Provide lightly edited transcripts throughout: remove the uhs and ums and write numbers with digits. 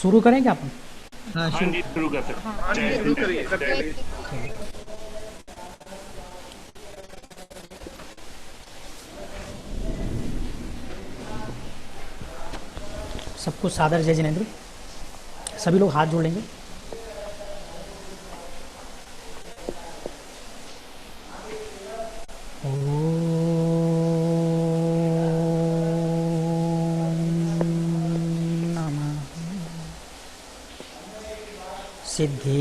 शुरू करें क्या अपन? हाँ हाँ जी, शुरू कर सकते हाँ हैं। जी, जय शुरू जय करिए, कर जय करिए। सबको सादर जय जिनेंद्र। सभी लोग हाथ जोड़ लेंगे। ओम नमः सिद्धेभ्यः।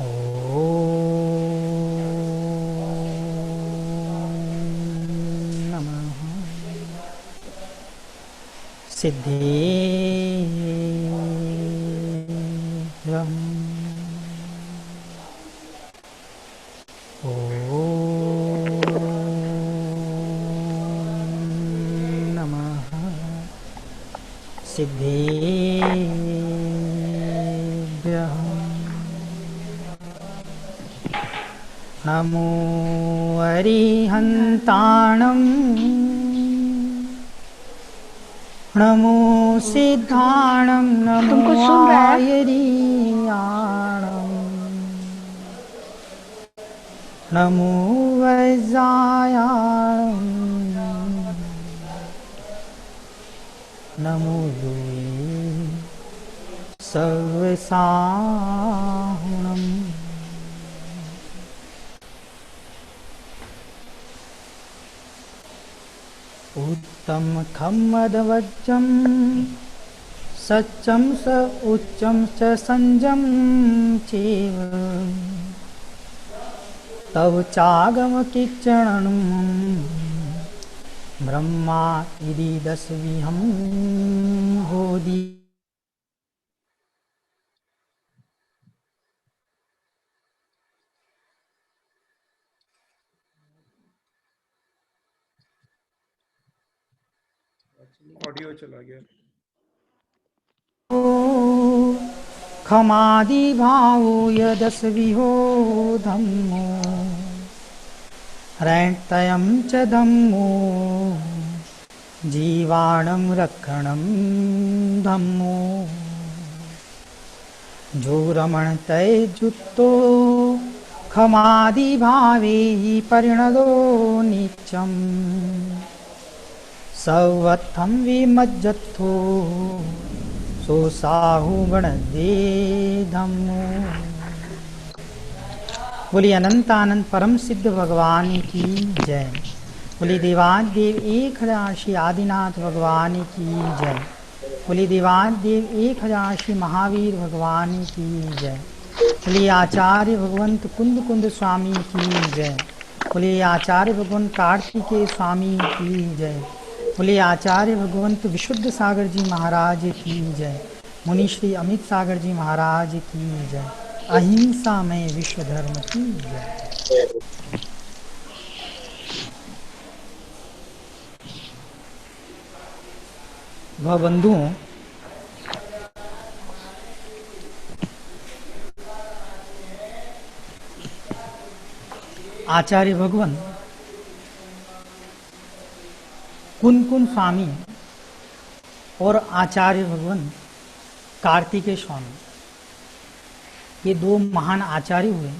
ओम नमः सिद्धेभ्यः। ओम नमः सिद्धेभ्यः। नमो अरिहन्ताणं नमो सिद्धाणं नमो तुमको सुन रहा है? आयरियाणं नमो वज्रायाणं नमो यूये सर्वसाहुणम्। उत्तम खम्मदवज्जं सच्चं स उच्चं च संजं चैव तव चागमकिच्चरणं ब्रह्मा इति दशविहं बोधि। ऑडियो चला गया। खमादिभावो यदस्विहो धम्मो रैण्तयं च धम्मो जीवाणं रक्षणं धम्मो जो रमणतैजुक्तो खमादिभावे परिणदो नित्यं सवत्थं विमज्जत्थो सो साहु गणदे धम्मो। बोली अनंत आनंद परम सिद्ध भगवान की जय। बोली देवादेव एक हजार श्री आदिनाथ भगवान की जय। बोली देवादेव एक हजार श्री महावीर भगवान की जय। बोली आचार्य भगवंत कुंद कुंद स्वामी की जय। बोली आचार्य भगवंत कार्तिकेय स्वामी की जय। बोले आचार्य भगवंत विशुद्ध सागर जी महाराज की जय। मुनि श्री अमित सागर जी महाराज की जय। अहिंसा में विश्व धर्म की जय। वह बंधुओं, आचार्य भगवान कुंद कुंद स्वामी और आचार्य भगवान कार्तिकेय स्वामी, ये दो महान आचार्य हुए।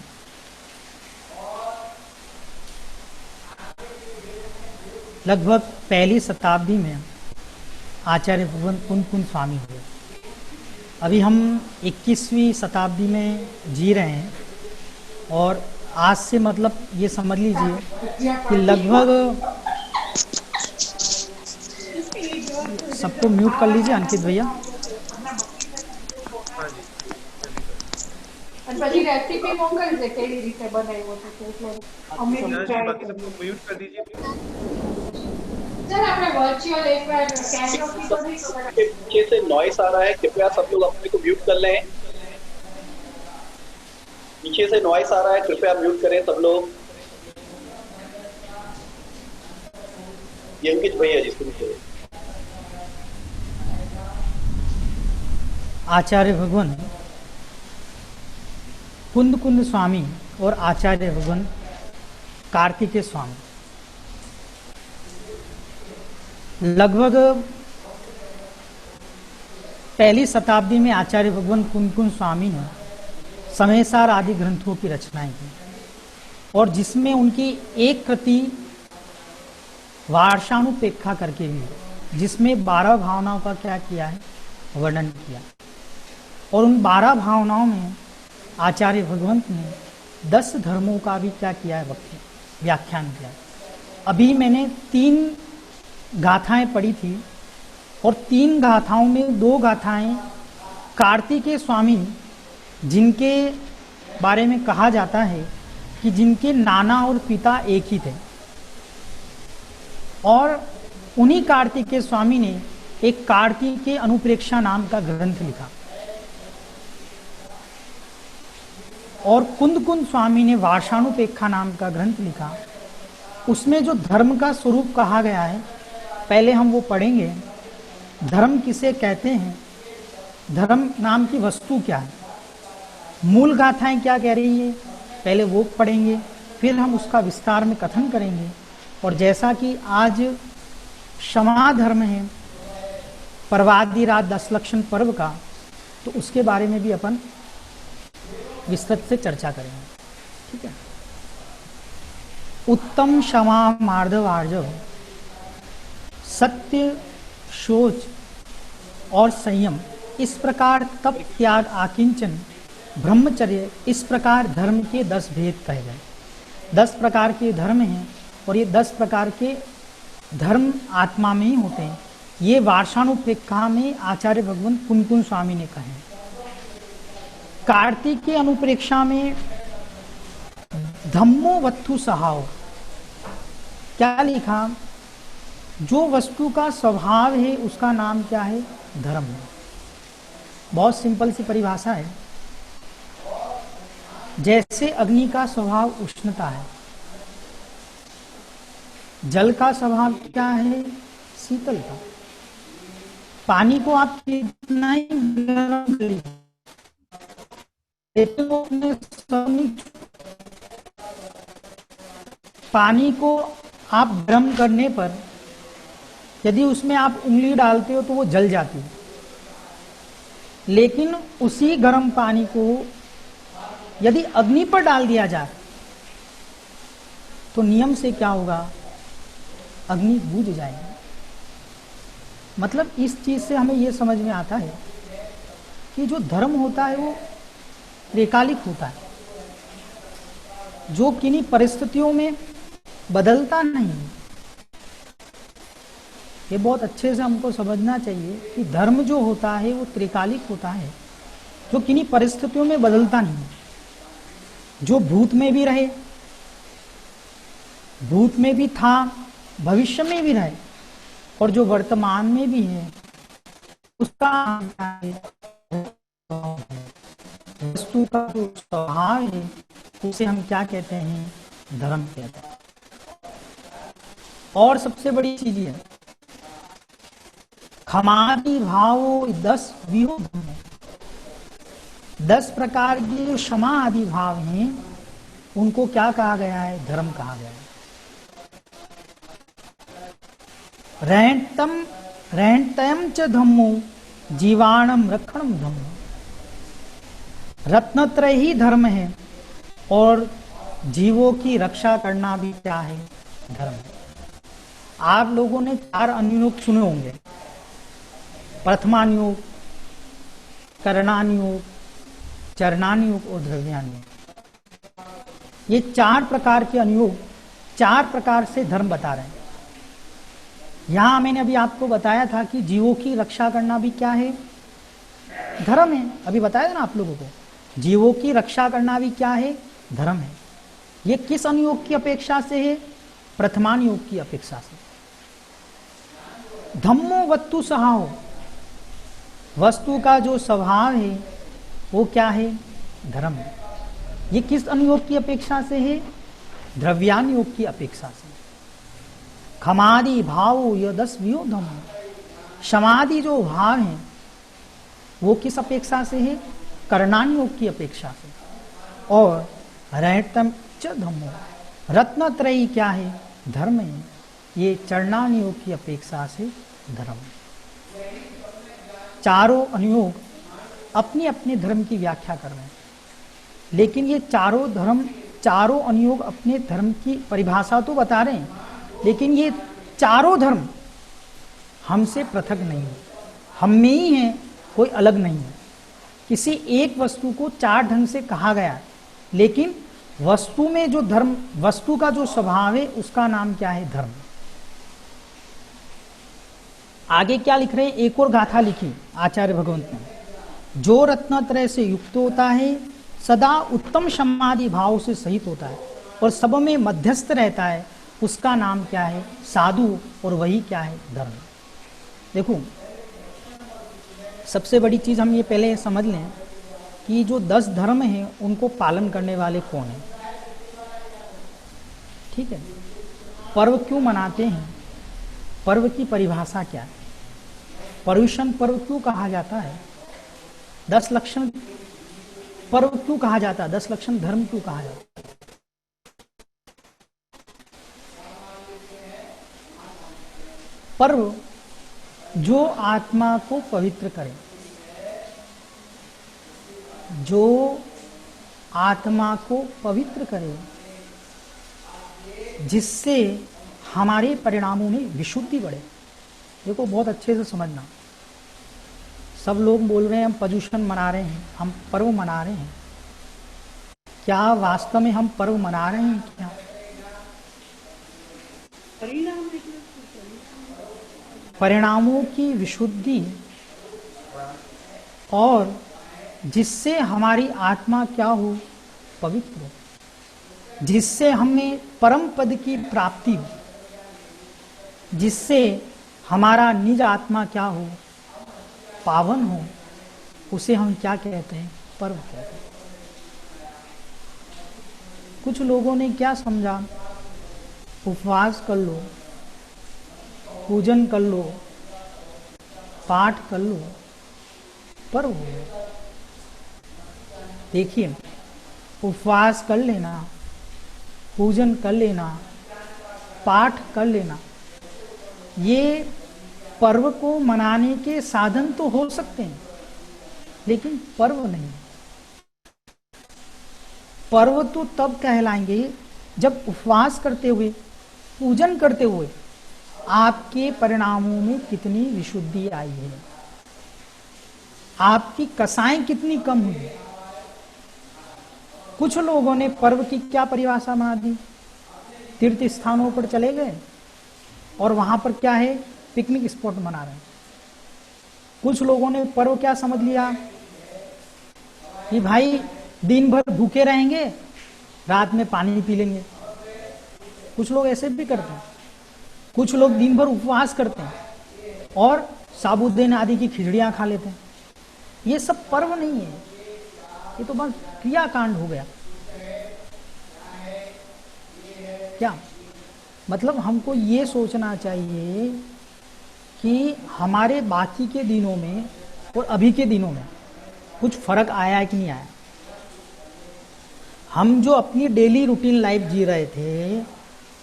लगभग पहली शताब्दी में आचार्य भगवान कुंद कुंद स्वामी हुए। अभी हम 21वीं शताब्दी में जी रहे हैं और आज से मतलब ये समझ लीजिए कि लगभग सबको म्यूट कर लीजिए अंकित भैया। हाँ जी, जल्दी करो। અને પછી રેસીપી મોકલજે કેવી રીતે બનાવ્યો હતો તે એટલે અમે हाँ जी, ટ્રાય बाकी કરીએ। सबको म्यूट कर दीजिए प्लीज। સર આપણે વર્ચ્યુઅલ એકવાર કેમેરો થી તો નહીં તો के पीछे से नॉइस आ रहा है, कृपया सब लोग अपने को म्यूट कर लें। पीछे से नॉइस आ रहा है, कृपया म्यूट करें सब लोग। ये अंकित भैया जी शुरू करें। आचार्य भगवान कुंद कुंद स्वामी और आचार्य भगवान कार्तिकेय स्वामी, लगभग पहली शताब्दी में आचार्य भगवान कुंकुन स्वामी ने समयसार आदि ग्रंथों की रचनाएं की, और जिसमें उनकी एक कृति वार्षानुपेक्षा करके भी, जिसमें 12 भावनाओं का क्या किया है, वर्णन किया। और उन 12 भावनाओं में आचार्य भगवंत ने 10 धर्मों का भी क्या किया है, व्याख्यान किया। अभी मैंने 3 गाथाएं पढ़ी थी, और 3 गाथाओं में 2 गाथाएं कार्तिकेय स्वामी, जिनके बारे में कहा जाता है कि जिनके नाना और पिता एक ही थे, और उन्हीं कार्तिकेय स्वामी ने एक कार्तिकेय अनुप्रेक्षा नाम का ग्रंथ लिखा, और कुंद स्वामी ने वार्षानुपेक्षा नाम का ग्रंथ लिखा। उसमें जो धर्म का स्वरूप कहा गया है, पहले हम वो पढ़ेंगे। धर्म किसे कहते हैं, धर्म नाम की वस्तु क्या है, मूल गाथाएं क्या कह रही है, पहले वो पढ़ेंगे, फिर हम उसका विस्तार में कथन करेंगे। और जैसा कि आज क्षमा धर्म है, पर्वादि रात 10 लक्षण पर्व का, तो उसके बारे में भी अपन विस्तृत से चर्चा करेंगे। ठीक है। उत्तम क्षमा मार्दवार्जव, सत्य, शोच और संयम, इस प्रकार तप, त्याग, आकिंचन, ब्रह्मचर्य, इस प्रकार धर्म के 10 भेद कहे गए। 10 प्रकार के धर्म हैं, और ये 10 प्रकार के धर्म आत्मा में ही होते हैं। ये वार्षानुपेक्षा में आचार्य भगवान कुंकुन स्वामी ने कहे। कार्तिकेय अनुप्रेक्षा में धम्मो वत्थु सहाओ, क्या लिखा, जो वस्तु का स्वभाव है उसका नाम क्या है, धर्म है। बहुत सिंपल सी परिभाषा है। जैसे अग्नि का स्वभाव उष्णता है, जल का स्वभाव क्या है, शीतलता। पानी को आप कितना ही गर्म कर लीजिए, पानी को आप गर्म करने पर यदि उसमें आप उंगली डालते हो तो वो जल जाती है, लेकिन उसी गर्म पानी को यदि अग्नि पर डाल दिया जाए तो नियम से क्या होगा, अग्नि बुझ जाएगी। मतलब इस चीज से हमें यह समझ में आता है कि जो धर्म होता है वो त्रिकालिक होता है, जो किन्हीं परिस्थितियों में बदलता नहीं। ये बहुत अच्छे से हमको समझना चाहिए कि धर्म जो होता है वो त्रिकालिक होता है, जो किन्हीं परिस्थितियों में बदलता नहीं, जो भूत में भी रहे, भूत में भी था, भविष्य में भी रहे, और जो वर्तमान में भी है उसका वस्तु का जो स्वभाव है उसे हम क्या कहते हैं, धर्म कहते हैं। और सबसे बड़ी चीज है खमादि भाव 10 व्यूह, 10 प्रकार के जो क्षमा आदि भाव हैं उनको क्या कहा गया है, धर्म कहा गया है। रहन्तम च धम्मो जीवाणम रक्षणम धम्मो, रत्नत्रय ही धर्म है, और जीवों की रक्षा करना भी क्या है, धर्म है। आप लोगों ने 4 अनुयोग सुने होंगे, प्रथमानुयोग, करणानुयोग, चरणानुयोग और द्रव्यानुयोग। ये 4 प्रकार के अनुयोग 4 प्रकार से धर्म बता रहे हैं। यहां मैंने अभी आपको बताया था कि जीवों की रक्षा करना भी क्या है, धर्म है। अभी बताया था ना आप लोगों को, जीवों की रक्षा करना भी क्या है, धर्म है। ये किस अनुयोग की अपेक्षा से है, प्रथमानुयोग की अपेक्षा से। धम्मो वत्तु सहाओ, वस्तु का जो स्वभाव है वो क्या है, धर्म है। ये किस अनुयोग की अपेक्षा से है, द्रव्यानुयोग की अपेक्षा से। खमादि भाव यह 10 व्यूह धम्म, समाधि जो भाव है वो किस अपेक्षा से है, करणानुयोग की अपेक्षा से। और रहतम च धम्मो, रत्नत्रयी क्या है, धर्म है। ये चरणानुयोग की अपेक्षा से धर्म। चारों अनुयोग अपने अपने धर्म की व्याख्या कर रहे हैं, लेकिन ये चारों अनुयोग अपने धर्म की परिभाषा तो बता रहे हैं, लेकिन ये चारों धर्म हमसे पृथक नहीं है, हम में ही है, कोई अलग नहीं है। किसी एक वस्तु को चार ढंग से कहा गया है, लेकिन वस्तु में जो धर्म, वस्तु का जो स्वभाव है उसका नाम क्या है? धर्म। आगे क्या लिख रहे हैं? एक और गाथा लिखी आचार्य भगवंत ने, जो रत्नत्रय से युक्त होता है, सदा उत्तम समाधि भाव से सहित होता है और सब में मध्यस्थ रहता है, उसका नाम क्या है? साधु। और वही क्या है? धर्म। देखो, सबसे बड़ी चीज हम ये पहले समझ लें कि जो 10 धर्म हैं उनको पालन करने वाले कौन हैं। ठीक है, पर्व क्यों मनाते हैं? पर्व की परिभाषा क्या है? पर्युषण पर्व क्यों कहा जाता है? 10 लक्षण पर्व क्यों कहा जाता है? 10 लक्षण धर्म क्यों कहा जाता है? पर्व जो आत्मा को पवित्र करे, जो आत्मा को पवित्र करे, जिससे हमारे परिणामों में विशुद्धि बढ़े। देखो, बहुत अच्छे से समझना। सब लोग बोल रहे हैं हम पर्युषण मना रहे हैं, हम पर्व मना रहे हैं। क्या वास्तव में हम पर्व मना रहे हैं क्या? परिणामों की विशुद्धि और जिससे हमारी आत्मा क्या हो? पवित्र हो, जिससे हमें परम पद की प्राप्ति हो, जिससे हमारा निज आत्मा क्या हो? पावन हो, उसे हम क्या कहते हैं? पर्व कहते हैं। कुछ लोगों ने क्या समझा? उपवास कर लो, पूजन कर लो, पाठ कर लो, पर्व हो गया। देखिए, उपवास कर लेना, पूजन कर लेना, पाठ कर लेना, ये पर्व को मनाने के साधन तो हो सकते हैं, लेकिन पर्व नहीं। पर्व तो तब कहलाएंगे जब उपवास करते हुए, पूजन करते हुए आपके परिणामों में कितनी विशुद्धि आई है, आपकी कसाएं कितनी कम हुई। कुछ लोगों ने पर्व की क्या परिभाषा बना दी? तीर्थ स्थानों पर चले गए और वहां पर क्या है? पिकनिक स्पॉट मना रहे हैं। कुछ लोगों ने पर्व क्या समझ लिया कि भाई दिन भर भूखे रहेंगे, रात में पानी पी लेंगे। कुछ लोग ऐसे भी करते हैं। कुछ लोग दिन भर उपवास करते हैं और साबूदाना आदि की खिचड़ियां खा लेते हैं। ये सब पर्व नहीं है, ये तो बस क्रियाकांड हो गया। क्या मतलब? हमको ये सोचना चाहिए कि हमारे बाकी के दिनों में और अभी के दिनों में कुछ फर्क आया है कि नहीं आया। हम जो अपनी डेली रूटीन लाइफ जी रहे थे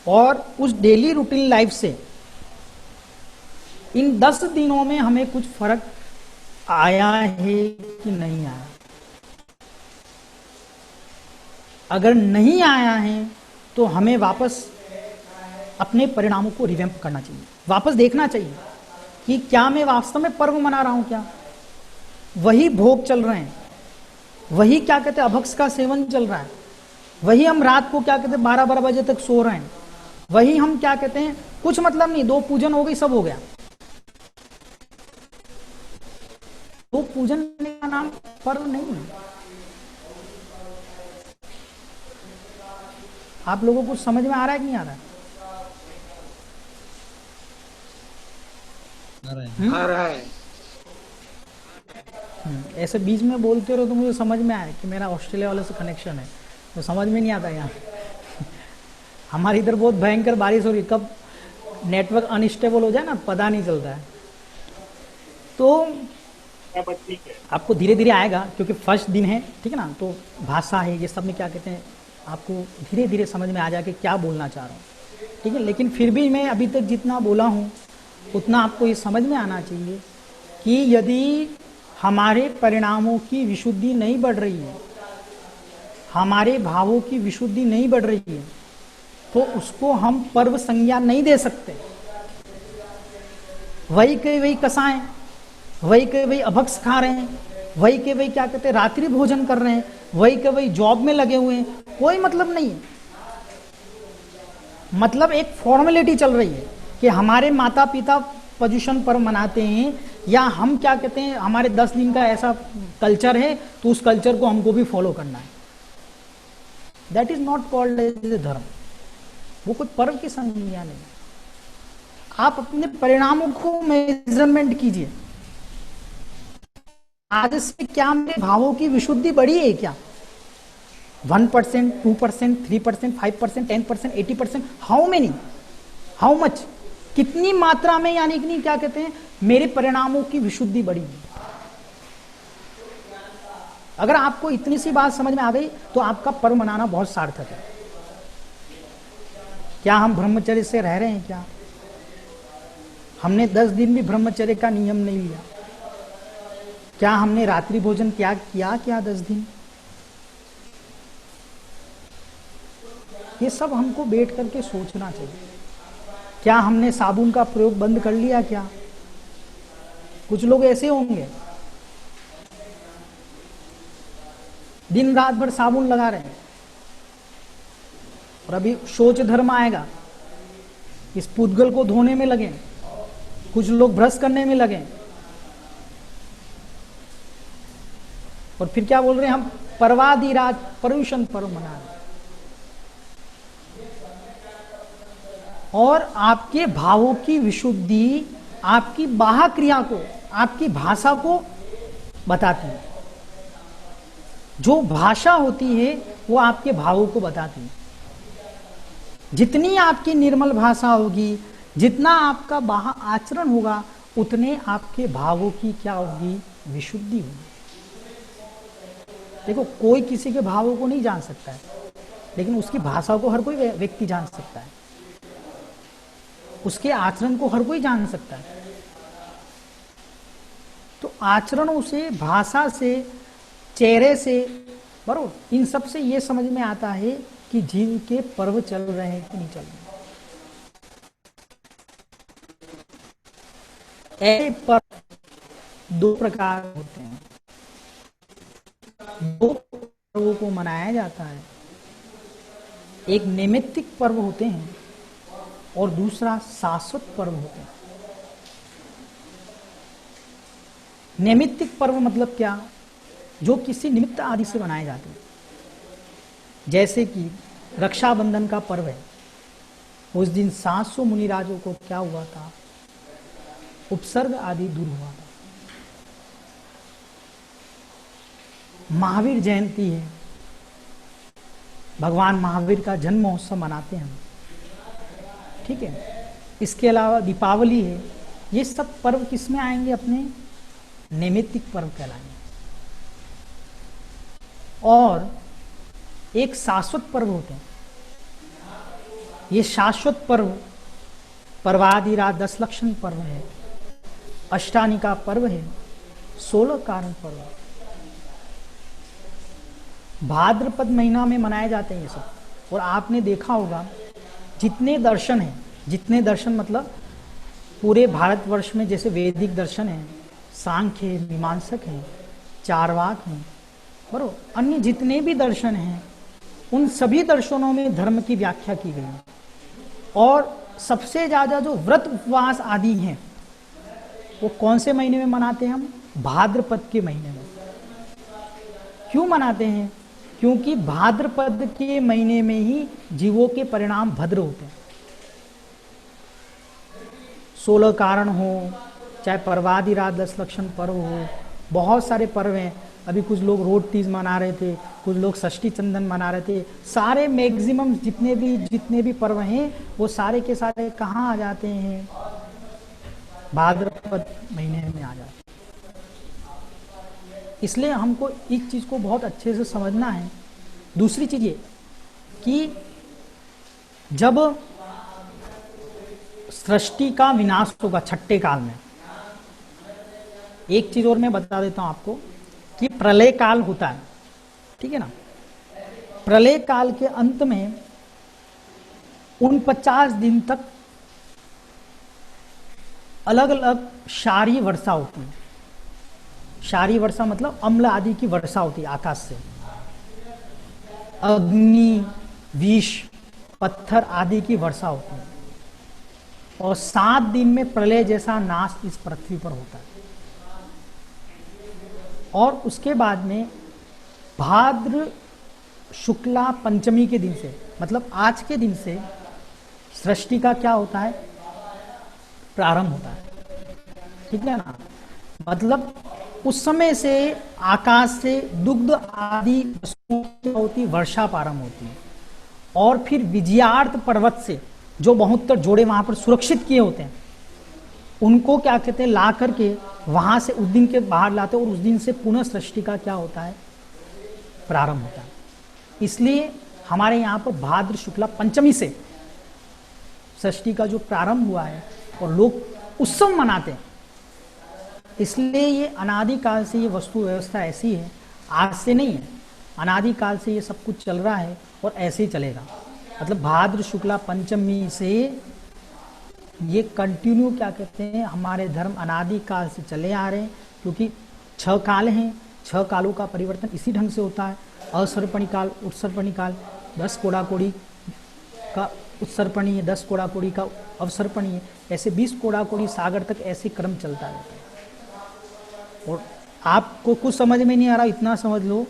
और उस डेली रूटीन लाइफ से इन 10 दिनों में हमें कुछ फर्क आया है कि नहीं आया। अगर नहीं आया है तो हमें वापस अपने परिणामों को रिवैम्प करना चाहिए, वापस देखना चाहिए कि क्या मैं वास्तव में पर्व मना रहा हूं क्या? वही भोग चल रहे हैं, वही क्या कहते हैं अभक्ष का सेवन चल रहा है, वही हम रात को क्या कहते हैं 12-12 बजे तक सो रहे हैं, वही हम क्या कहते हैं कुछ मतलब नहीं, 2 पूजन हो गई, सब हो गया। तो पूजन का नाम पर्व नहीं है। आप लोगों को समझ में आ रहा है कि नहीं आ रहा है? आ रहा है। ऐसे बीच में बोलते रहो तो मुझे समझ में आया कि मेरा ऑस्ट्रेलिया वाले से कनेक्शन है, तो समझ में नहीं आता यहाँ। हमारे इधर बहुत भयंकर बारिश हो रही, कब नेटवर्क अनस्टेबल हो जाए ना पता नहीं चलता है। तो आपको धीरे धीरे आएगा, क्योंकि फर्स्ट दिन है, ठीक है ना। तो भाषा है, ये सब में क्या कहते हैं आपको धीरे धीरे समझ में आ जाए कि क्या बोलना चाह रहा हूँ। ठीक है, लेकिन फिर भी मैं अभी तक जितना बोला हूँ उतना आपको ये समझ में आना चाहिए कि यदि हमारे परिणामों की विशुद्धि नहीं बढ़ रही है, हमारे भावों की विशुद्धि नहीं बढ़ रही है, तो उसको हम पर्व संज्ञा नहीं दे सकते। वही के वही कसाएं, वही के वही अभक्ष खा रहे हैं, वही के वही क्या कहते हैं रात्रि भोजन कर रहे हैं, वही के वही जॉब में लगे हुए हैं, कोई मतलब नहीं है। मतलब एक फॉर्मेलिटी चल रही है कि हमारे माता पिता पर्युषण पर्व मनाते हैं, या हम क्या कहते हैं हमारे 10 दिन का ऐसा कल्चर है तो उस कल्चर को हमको भी फॉलो करना है। That is not called as a dharma, वो कोई पर्व की संज्ञा नहीं। आप अपने परिणामों को मेजरमेंट कीजिए, आज से क्या मेरे भावों की विशुद्धि बढ़ी है क्या? 1%, 2%, 3%, 5%, 10%, 80%, हाउ मेनी, हाउ मच, कितनी मात्रा में, यानी कि क्या कहते हैं मेरे परिणामों की विशुद्धि बढ़ी है। अगर आपको इतनी सी बात समझ में आ गई तो आपका पर्व मनाना बहुत सार्थक है। क्या हम ब्रह्मचर्य से रह रहे हैं क्या? हमने 10 दिन भी ब्रह्मचर्य का नियम नहीं लिया। क्या हमने रात्रि भोजन त्याग किया क्या 10 दिन? ये सब हमको बैठ करके सोचना चाहिए। क्या हमने साबुन का प्रयोग बंद कर लिया क्या? कुछ लोग ऐसे होंगे दिन रात भर साबुन लगा रहे हैं, और अभी शौच धर्म आएगा, इस पुद्गल को धोने में लगे, कुछ लोग ब्रश करने में लगे, और फिर क्या बोल रहे हैं हम पर्वादि रात पर्युषण पर्व मना रहे हैं। और आपके भावों की विशुद्धि आपकी बाह्य क्रिया को, आपकी भाषा को बताती है। जो भाषा होती है वो आपके भावों को बताती है। जितनी आपकी निर्मल भाषा होगी, जितना आपका बाह्य आचरण होगा, उतने आपके भावों की क्या होगी? विशुद्धि होगी। देखो, कोई किसी के भावों को नहीं जान सकता है, लेकिन उसकी भाषा को हर कोई व्यक्ति जान सकता है, उसके आचरण को हर कोई जान सकता है। तो आचरणों से, भाषा से, चेहरे से, बरोबर, इन सब से ये समझ में आता है कि जीव के पर्व चल रहे हैं कि नहीं चल रहे। ऐसे पर्व 2 प्रकार होते हैं। 2 पर्वों को मनाया जाता है, एक नैमित्तिक पर्व होते हैं और दूसरा शाश्वत पर्व होते हैं। नैमित्तिक पर्व मतलब क्या? जो किसी निमित्त आदि से बनाए जाते हैं। जैसे कि रक्षाबंधन का पर्व है, उस दिन 700 मुनिराजों को क्या हुआ था? उपसर्ग आदि दूर हुआ था। महावीर जयंती है, भगवान महावीर का जन्म महोत्सव मनाते हैं हम, ठीक है। इसके अलावा दीपावली है। ये सब पर्व किस में आएंगे? अपने नैमित्तिक पर्व कहलाएंगे। और एक शाश्वत पर्व होते हैं। ये शाश्वत पर्व पर्वादि रात 10 लक्षण पर्व है, अष्टानिका पर्व है, 16 कारण पर्व है। भाद्रपद महीना में मनाए जाते हैं ये सब। और आपने देखा होगा जितने दर्शन हैं, जितने दर्शन मतलब पूरे भारतवर्ष में, जैसे वैदिक दर्शन है, सांख्य है, मीमांसक है, चारवाक हैं, बरोबर, अन्य जितने भी दर्शन हैं, उन सभी दर्शनों में धर्म की व्याख्या की गई है। और सबसे ज्यादा जो व्रत उपवास आदि हैं वो कौन से महीने में मनाते हैं हम? भाद्रपद के महीने में। क्यों मनाते हैं? क्योंकि भाद्रपद के महीने में ही जीवों के परिणाम भद्र होते हैं। 16 कारण हो, चाहे पर्वादि रात 10 लक्षण पर्व हो, बहुत सारे पर्व हैं। अभी कुछ लोग रोड तीज मना रहे थे, कुछ लोग षष्ठी चंदन मना रहे थे। सारे मैक्सिमम जितने भी पर्व हैं वो सारे के सारे कहाँ आ जाते हैं? भाद्रपद महीने में आ जाते हैं। इसलिए हमको एक चीज को बहुत अच्छे से समझना है। दूसरी चीज ये कि जब सृष्टि का विनाश होगा छठे काल में। एक चीज और मैं बता देता हूं आपको कि प्रलय काल होता है, ठीक है ना। प्रलय काल के अंत में 49 दिन तक अलग अलग क्षारीय वर्षा होती है। क्षारीय वर्षा मतलब अम्ल आदि की वर्षा होती है आकाश से, अग्नि, विष, पत्थर आदि की वर्षा होती है, और 7 दिन में प्रलय जैसा नाश इस पृथ्वी पर होता है। और उसके बाद में भाद्र शुक्ला पंचमी के दिन से, मतलब आज के दिन से सृष्टि का क्या होता है, प्रारंभ होता है, ठीक है ना। मतलब उस समय से आकाश से दुग्ध आदि वस्तुओं की होती वर्षा प्रारंभ होती है, और फिर विजयार्थ पर्वत से जो 72 जोड़े वहां पर सुरक्षित किए होते हैं उनको क्या कहते हैं, ला करके वहां से उस दिन के बाहर लाते हैं, और उस दिन से पुनः सृष्टि का क्या होता है, प्रारंभ होता है। इसलिए हमारे यहाँ पर भाद्र शुक्ला पंचमी से सृष्टि का जो प्रारंभ हुआ है और लोग उत्सव मनाते हैं। इसलिए ये अनादिकाल से ये वस्तु व्यवस्था ऐसी है, आज से नहीं है, अनादिकाल से ये सब कुछ चल रहा है और ऐसे ही चलेगा। मतलब भाद्र शुक्ला पंचमी से ये कंटिन्यू क्या कहते हैं, हमारे धर्म अनादिकाल से चले आ रहे हैं, क्योंकि 6 काल हैं, 6 कालों का परिवर्तन इसी ढंग से होता है। असर्पणी काल, उत्सर्पणी काल, 10 कोड़ाकोड़ी का उत्सर्पणी है, 10 कोड़ाकोड़ी का अवसर्पणी है, ऐसे 20 कोड़ाकोड़ी सागर तक ऐसे क्रम चलता रहता है। और आपको कुछ समझ में नहीं आ रहा, इतना समझ लो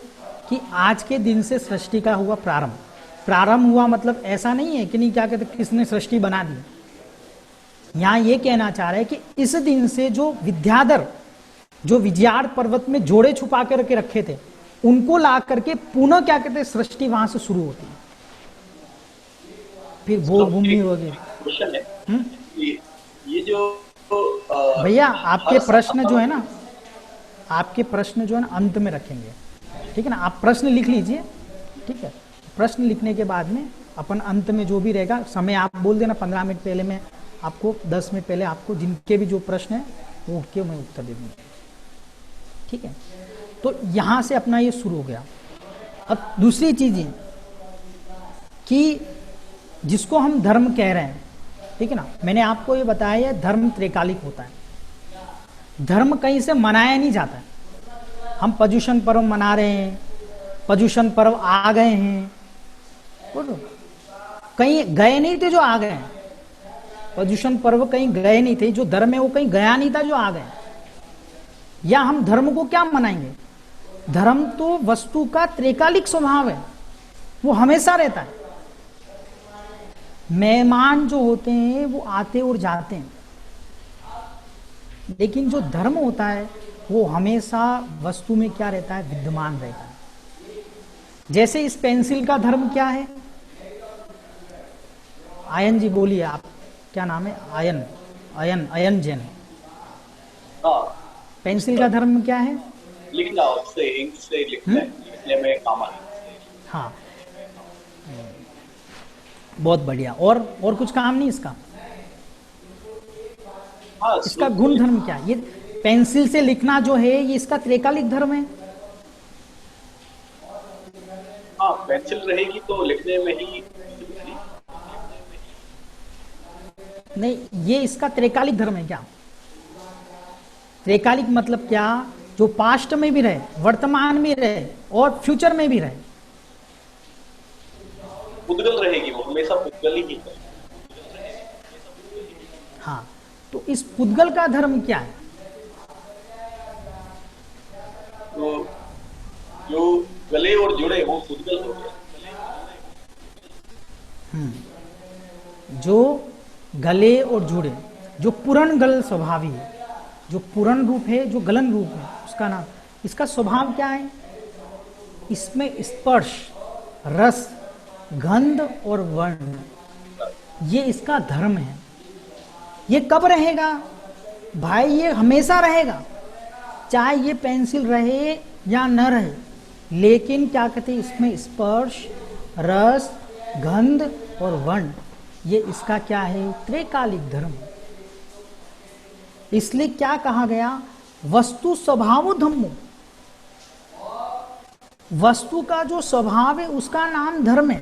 कि आज के दिन से सृष्टि का हुआ प्रारंभ। प्रारंभ हुआ मतलब ऐसा नहीं है कि नहीं क्या कहते किसने सृष्टि बना दी। यहां ये कहना चाह रहे हैं कि इस दिन से जो विद्याधर, जो विजयार्थ पर्वत में जोड़े छुपा के रखे थे, उनको ला करके पुनः क्या कहते हैं सृष्टि वहां से शुरू होती है। फिर वो भूमि वगैरह। क्वेश्चन है ये जो भैया आपके प्रश्न जो है ना, आपके प्रश्न जो है ना अंत में रखेंगे, ठीक है ना। आप प्रश्न लिख लीजिए, ठीक है। प्रश्न लिखने के बाद में अपन अंत में जो भी रहेगा, समय आप बोल देना 15 मिनट पहले, मैं आपको 10 मिनट पहले आपको जिनके भी जो प्रश्न है वो उठ के मैं उत्तर दे दूंगा, ठीक है। तो यहां से अपना ये शुरू हो गया। अब दूसरी चीज ये कि जिसको हम धर्म कह रहे हैं, ठीक है ना, मैंने आपको ये बताया धर्म त्रैकालिक होता है। धर्म कहीं से मनाया नहीं जाता है। हम पर्युषण पर्व मना रहे हैं, पर्युषण पर्व आ गए हैं, बोलो कहीं गए नहीं थे जो आ गए हैं। पर्युषण पर्व कहीं गए नहीं थे, जो धर्म है वो कहीं गया नहीं था जो आ गए। या हम धर्म को क्या मनाएंगे, धर्म तो वस्तु का त्रैकालिक स्वभाव है, वो हमेशा रहता है। मेहमान जो होते हैं वो आते और जाते हैं, लेकिन जो धर्म होता है वो हमेशा वस्तु में क्या रहता है, विद्यमान रहता है। जैसे इस पेंसिल का धर्म क्या है, आयन जी बोलिए आप, क्या नाम है, आयन, आयन, आयन जैन। हाँ, पेंसिल का धर्म क्या है, लिखना, उससे इंक से लिखने में काम आता है। हाँ, बहुत बढ़िया। और कुछ काम नहीं इसका। हाँ, इसका गुण धर्म क्या है, ये पेंसिल से लिखना जो है ये इसका त्रैकालिक धर्म है। हाँ, पेंसिल रहेगी तो लिखने में ही नहीं, ये इसका त्रैकालिक धर्म है क्या। त्रैकालिक मतलब क्या, जो पास्ट में भी रहे, वर्तमान में रहे और फ्यूचर में भी रहे। पुद्गल रहेगी, वो हमेशा पुद्गल ही है। हाँ, तो इस पुद्गल का धर्म क्या है, तो जो गले और जुड़े वो पुद्गल हो गया। जो गले और जुड़े, जो पूर्ण गल स्वभावी है, जो पूर्ण रूप है, जो गलन रूप है, उसका नाम, इसका स्वभाव क्या है, इसमें स्पर्श, रस, गंध और वर्ण, ये इसका धर्म है। ये कब रहेगा भाई, ये हमेशा रहेगा, चाहे ये पेंसिल रहे या न रहे, लेकिन क्या कहते हैं इसमें स्पर्श, रस, गंध और वर्ण, ये इसका क्या है? त्रैकालिक धर्म। इसलिए क्या कहा गया? वस्तु स्वभाव धम्मो, वस्तु का जो स्वभाव है उसका नाम धर्म है।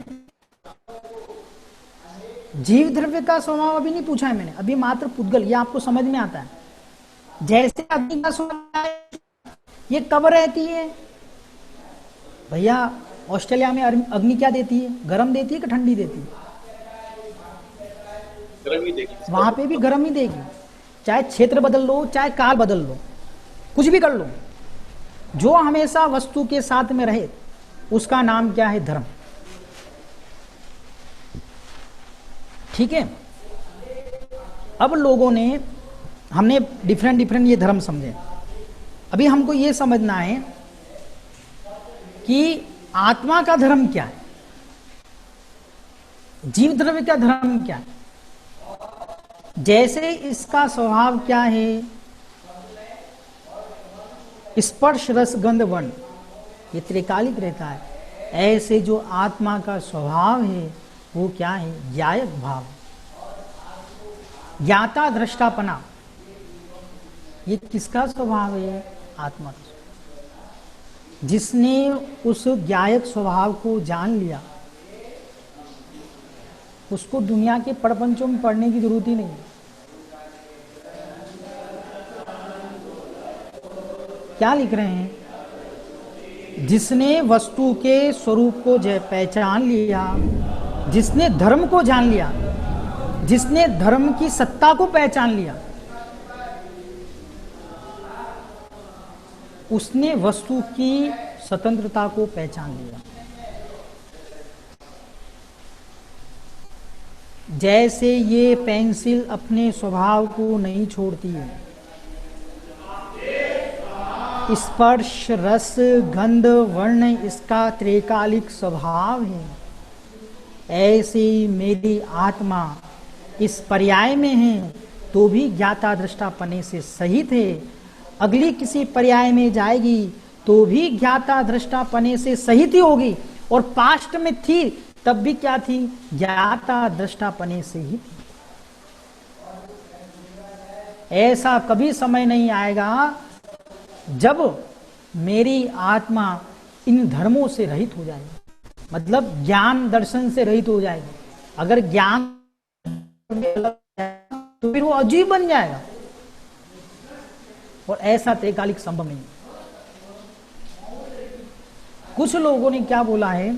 जीव द्रव्य का स्वभाव अभी नहीं पूछा है मैंने, अभी मात्र पुद्गल, ये आपको समझ में आता है। जैसे अग्नि का स्वभाव है, ये कब रहती है भैया? ऑस्ट्रेलिया में अग्नि क्या देती है? गर्म देती है कि ठंडी देती है? गर्म ही देगी। वहां पे भी गर्म ही देगी, चाहे क्षेत्र बदल लो, चाहे काल बदल लो, कुछ भी कर लो। जो हमेशा वस्तु के साथ में रहे उसका नाम क्या है? धर्म। ठीक है। अब लोगों ने, हमने डिफरेंट ये धर्म समझे। अभी हमको ये समझना है कि आत्मा का धर्म क्या है, जीव द्रव्य का धर्म क्या है। जैसे इसका स्वभाव क्या है? स्पर्श रस गंध वर्ण, ये त्रिकालिक रहता है। ऐसे जो आत्मा का स्वभाव है वो क्या है? ज्ञायक भाव, ज्ञाता दृष्टापना। ये किसका स्वभाव है? आत्मा का। जिसने उस ज्ञायक स्वभाव को जान लिया उसको दुनिया के प्रपंचों में पढ़ने की जरूरत ही नहीं है। क्या लिख रहे हैं? जिसने वस्तु के स्वरूप को पहचान लिया, जिसने धर्म को जान लिया, जिसने धर्म की सत्ता को पहचान लिया, उसने वस्तु की स्वतंत्रता को पहचान लिया। जैसे ये पेंसिल अपने स्वभाव को नहीं छोड़ती है, स्पर्श रस गंध वर्ण इसका त्रैकालिक स्वभाव है, ऐसे मेरी आत्मा इस पर्याय में है तो भी ज्ञाता दृष्टापने से सहित है, अगली किसी पर्याय में जाएगी तो भी ज्ञाता दृष्टापने से सहित ही होगी, और पास्ट में थी तब भी क्या थी? ज्ञाता दृष्टापने से ही थी। ऐसा कभी समय नहीं आएगा जब मेरी आत्मा इन धर्मों से रहित हो जाएगी, मतलब ज्ञान दर्शन से रहित हो जाएगी। अगर ज्ञान तो फिर वो अजीब बन जाएगा, और ऐसा त्रैकालिक संभव नहीं। कुछ लोगों ने क्या बोला है?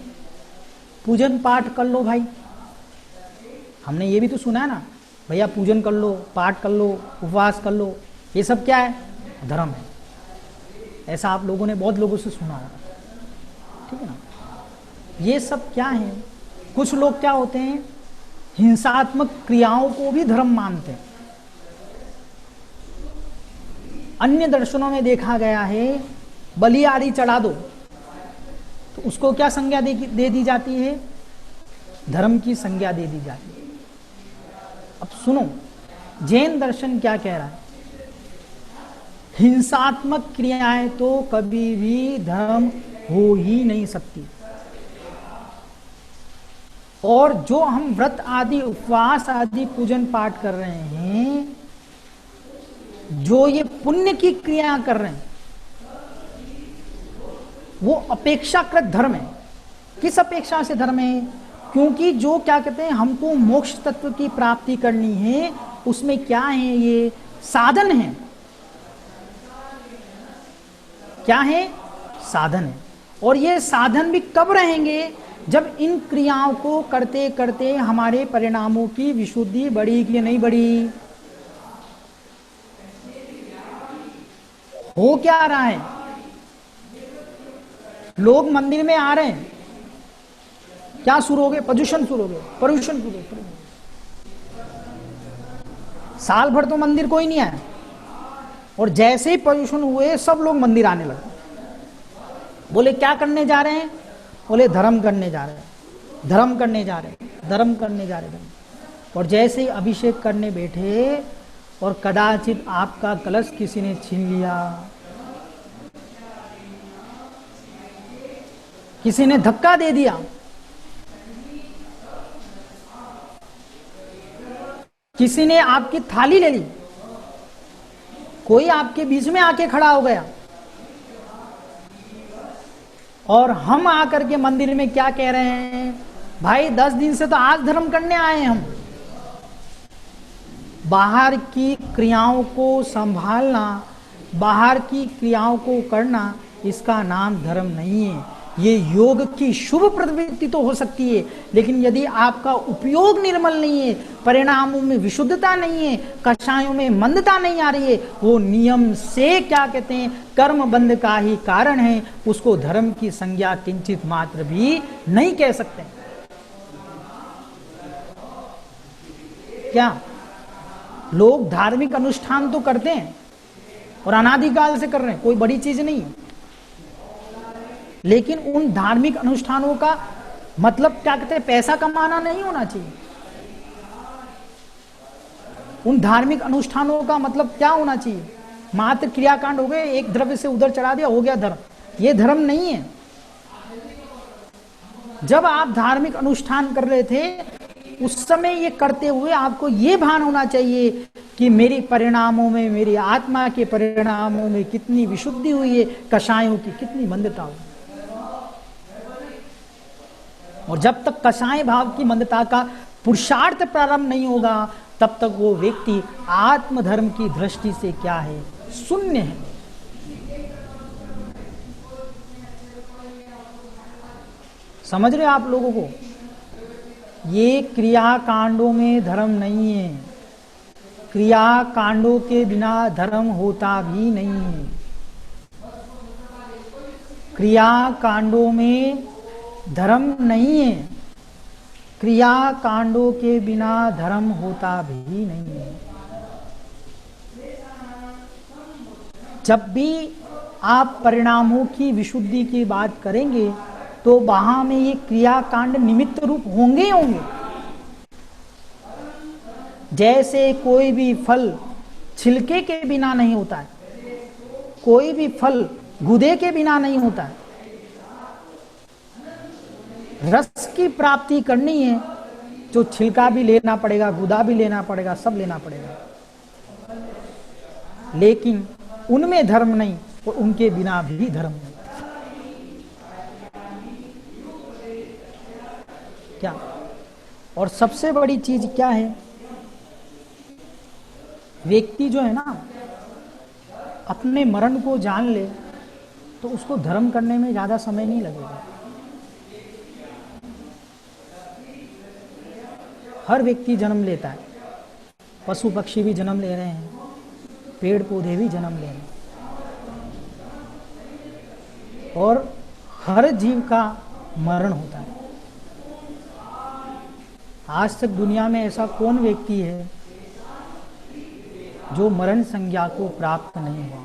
पूजन पाठ कर लो भाई। हमने ये भी तो सुना है ना भैया, पूजन कर लो, पाठ कर लो, उपवास कर लो, ये सब क्या है? धर्म है। ऐसा आप लोगों ने बहुत लोगों से सुना होगा, ठीक है ना? ये सब क्या है? कुछ लोग क्या होते हैं? हिंसात्मक क्रियाओं को भी धर्म मानते हैं। अन्य दर्शनों में देखा गया है बलि आदि चढ़ा दो तो उसको क्या संज्ञा दे दी जाती है? धर्म की संज्ञा दे दी जाती है। अब सुनो, जैन दर्शन क्या कह रहा है? हिंसात्मक क्रियाएं तो कभी भी धर्म हो ही नहीं सकती, और जो हम व्रत आदि उपवास आदि पूजन पाठ कर रहे हैं, जो ये पुण्य की क्रिया कर रहे हैं, वो अपेक्षाकृत धर्म है। किस अपेक्षा से धर्म है? क्योंकि जो क्या कहते हैं, हमको मोक्ष तत्व की प्राप्ति करनी है, उसमें क्या है? ये साधन है। क्या है? साधन है। और ये साधन भी कब रहेंगे? जब इन क्रियाओं को करते करते हमारे परिणामों की विशुद्धि बढ़ी कि नहीं बढ़ी? हो क्या रहा है? लोग मंदिर में आ रहे हैं, क्या शुरू हो गए? प्रदूषण शुरू हो गए, प्रदूषण शुरू हो गए। साल भर तो मंदिर कोई नहीं आया, और जैसे ही प्रदूषण हुए सब लोग मंदिर आने लगे। बोले क्या करने जा रहे हैं? बोले धर्म करने जा रहे हैं, धर्म करने जा रहे हैं, धर्म करने जा रहे हैं। और जैसे ही अभिषेक करने बैठे और कदाचित आपका कलश किसी ने छीन लिया, किसी ने धक्का दे दिया, किसी ने आपकी थाली ले ली, कोई आपके बीच में आके खड़ा हो गया, और हम आकर के मंदिर में क्या कह रहे हैं, भाई 10 दिन से तो आज धर्म करने आए हैं हम। बाहर की क्रियाओं को संभालना, बाहर की क्रियाओं को करना, इसका नाम धर्म नहीं है। ये योग की शुभ प्रवृत्ति तो हो सकती है, लेकिन यदि आपका उपयोग निर्मल नहीं है, परिणामों में विशुद्धता नहीं है, कषायों में मंदता नहीं आ रही है, वो नियम से क्या कहते हैं, कर्म बंध का ही कारण है, उसको धर्म की संज्ञा किंचित मात्र भी नहीं कह सकते। क्या लोग धार्मिक अनुष्ठान तो करते हैं और अनादिकाल से कर रहे हैं, कोई बड़ी चीज नहीं है, लेकिन उन धार्मिक अनुष्ठानों का मतलब क्या कहते हैं, पैसा कमाना नहीं होना चाहिए। उन धार्मिक अनुष्ठानों का मतलब क्या होना चाहिए, मात्र क्रियाकांड हो गए, एक द्रव्य से उधर चढ़ा दिया, हो गया धर्म। ये धर्म नहीं है। जब आप धार्मिक अनुष्ठान कर रहे थे, उस समय ये करते हुए आपको ये भान होना चाहिए कि मेरे परिणामों में, मेरी आत्मा के परिणामों में कितनी विशुद्धि हुई है, कषायों की कितनी मंदता हुई। और जब तक कषाय भाव की मंदता का पुरुषार्थ प्रारंभ नहीं होगा, तब तक वो व्यक्ति आत्मधर्म की दृष्टि से क्या है, शून्य है। समझ रहे आप लोगों को? ये क्रिया कांडों में धर्म नहीं है। क्रिया कांडों के बिना धर्म होता भी नहीं है। क्रिया कांडों में धर्म नहीं है। क्रिया कांडों के बिना धर्म होता भी नहीं है। जब भी आप परिणामों की विशुद्धि की बात करेंगे, तो वहां में ये क्रिया कांड निमित्त रूप होंगे ही होंगे। जैसे कोई भी फल छिलके के बिना नहीं होता है, कोई भी फल गुदे के बिना नहीं होता है। रस की प्राप्ति करनी है, जो छिलका भी लेना पड़ेगा, गुदा भी लेना पड़ेगा, सब लेना पड़ेगा। लेकिन उनमें धर्म नहीं और उनके बिना भी धर्म नहीं। क्या? और सबसे बड़ी चीज क्या है, व्यक्ति जो है ना, अपने मरण को जान ले तो उसको धर्म करने में ज्यादा समय नहीं लगेगा। हर व्यक्ति जन्म लेता है, पशु पक्षी भी जन्म ले रहे हैं, पेड़ पौधे भी जन्म ले रहे हैं, और हर जीव का मरण होता है। आज तक दुनिया में ऐसा कौन व्यक्ति है जो मरण संज्ञा को प्राप्त नहीं हुआ?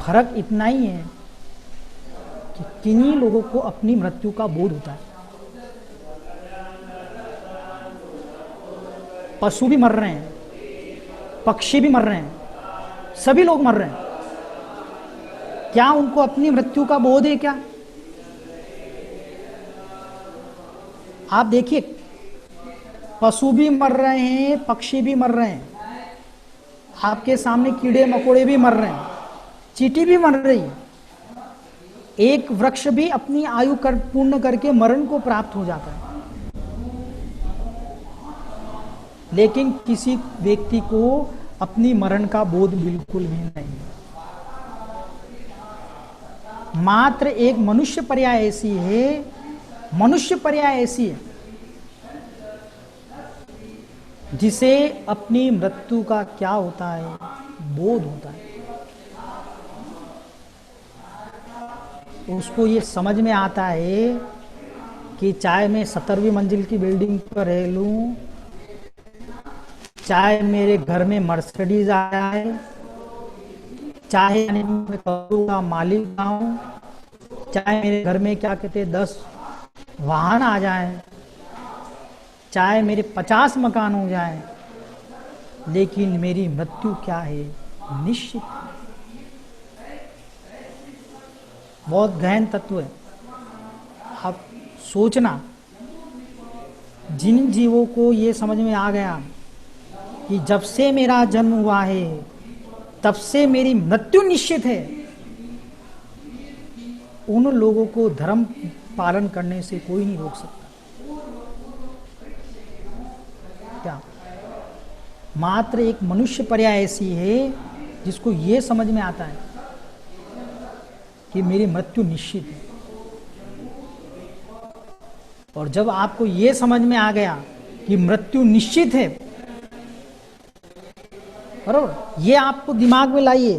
फर्क इतना ही है कि किन्हीं लोगों को अपनी मृत्यु का बोध होता है। पशु भी मर रहे हैं, पक्षी भी मर रहे हैं, सभी लोग मर रहे हैं। क्या उनको अपनी मृत्यु का बोध है? क्या आप देखिए, पशु भी मर रहे हैं, पक्षी भी मर रहे हैं, आपके सामने कीड़े मकोड़े भी मर रहे हैं, चींटी भी मर रही है। एक वृक्ष भी अपनी आयु पूर्ण करके मरण को प्राप्त हो जाता है, लेकिन किसी व्यक्ति को अपनी मरण का बोध बिल्कुल भी नहीं है। मात्र एक मनुष्य पर्याय ऐसी है, मनुष्य पर्याय ऐसी है जिसे अपनी मृत्यु का क्या होता है, बोध होता है। उसको ये समझ में आता है कि चाहे मैं 17वीं मंजिल की बिल्डिंग पर रह लूं, चाहे मेरे घर में मर्सिडीज आए, चाहे मैं करोड़ों का मालिक हूं, चाहे मेरे घर में क्या कहते 10 वाहन आ जाए, चाहे मेरे 50 मकान हो जाए, लेकिन मेरी मृत्यु क्या है, निश्चित। बहुत गहन तत्व है। आप सोचना, जिन जीवों को ये समझ में आ गया कि जब से मेरा जन्म हुआ है तब से मेरी मृत्यु निश्चित है, उन लोगों को धर्म पालन करने से कोई नहीं रोक सकता। क्या मात्र एक मनुष्य पर्याय ऐसी है जिसको ये समझ में आता है कि मेरी मृत्यु निश्चित है। और जब आपको ये समझ में आ गया कि मृत्यु निश्चित है, बरोबर, ये आपको दिमाग में लाइए,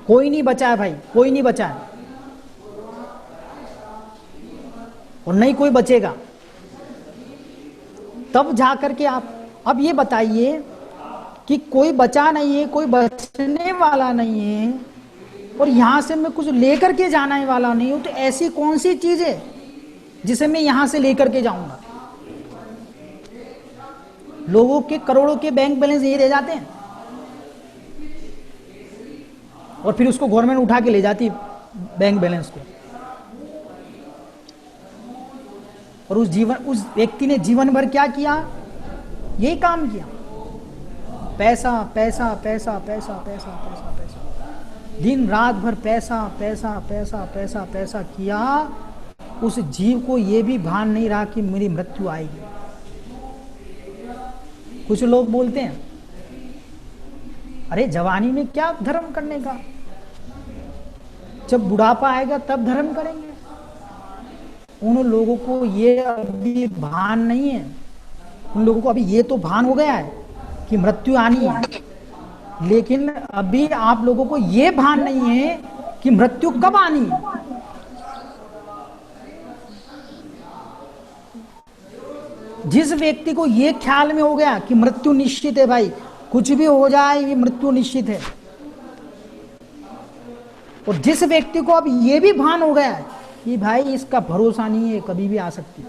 कोई नहीं बचा है भाई, कोई नहीं बचा है और नहीं कोई बचेगा। तब जाकर के आप अब ये बताइए कि कोई बचा नहीं है, कोई बचने वाला नहीं है और यहां से मैं कुछ लेकर के जाने वाला नहीं हूं, तो ऐसी कौन सी चीज है जिसे मैं यहां से लेकर के जाऊंगा? लोगों के करोड़ों के बैंक बैलेंस यही रह जाते हैं और फिर उसको गवर्नमेंट उठा के ले जाती बैंक बैलेंस को। और उस व्यक्ति ने जीवन भर क्या किया? यही काम किया, पैसा पैसा पैसा पैसा पैसा पैसा पैसा, दिन रात भर पैसा पैसा पैसा पैसा पैसा किया। उस जीव को यह भी भान नहीं रहा कि मेरी मृत्यु आएगी। कुछ लोग बोलते हैं अरे जवानी में क्या धर्म करने का, जब बुढ़ापा आएगा तब धर्म करेंगे। उन लोगों को ये अभी भान नहीं है, उन लोगों को अभी ये तो भान हो गया है कि मृत्यु आनी है, लेकिन अभी आप लोगों को ये भान नहीं है कि मृत्यु कब आनी है। जिस व्यक्ति को ये ख्याल में हो गया कि मृत्यु निश्चित है, भाई कुछ भी हो जाए ये मृत्यु निश्चित है, और जिस व्यक्ति को अब ये भी भान हो गया है कि भाई इसका भरोसा नहीं है, कभी भी आ सकती है,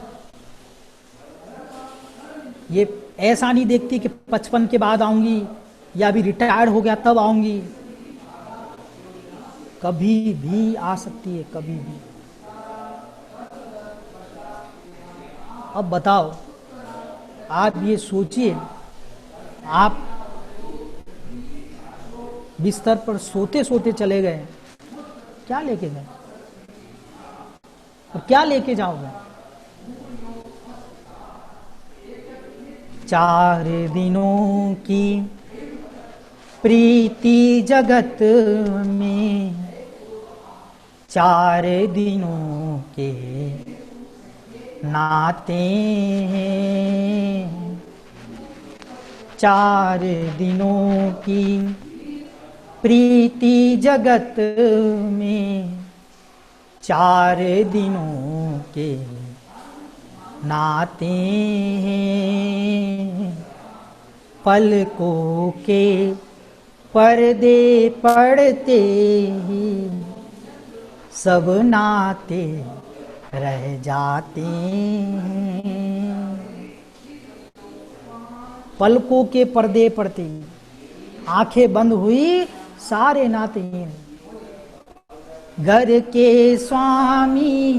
ये ऐसा नहीं देखती कि 55 के बाद आऊंगी या अभी रिटायर्ड हो गया तब आऊंगी, कभी भी आ सकती है, कभी भी। अब बताओ, आप ये सोचिए, आप बिस्तर पर सोते सोते चले गए, क्या लेके गए और क्या लेके जाओगे? 4 दिनों की प्रीति जगत में, 4 दिनों के नाते हैं, 4 दिनों की प्रीति जगत में, 4 दिनों के नाते हैं, पलकों के पर्दे पड़ते ही सब नाते रह जाते हैं। पलकों के पर्दे पड़ते ही आंखें बंद हुई, सारे नाते हैं। घर के स्वामी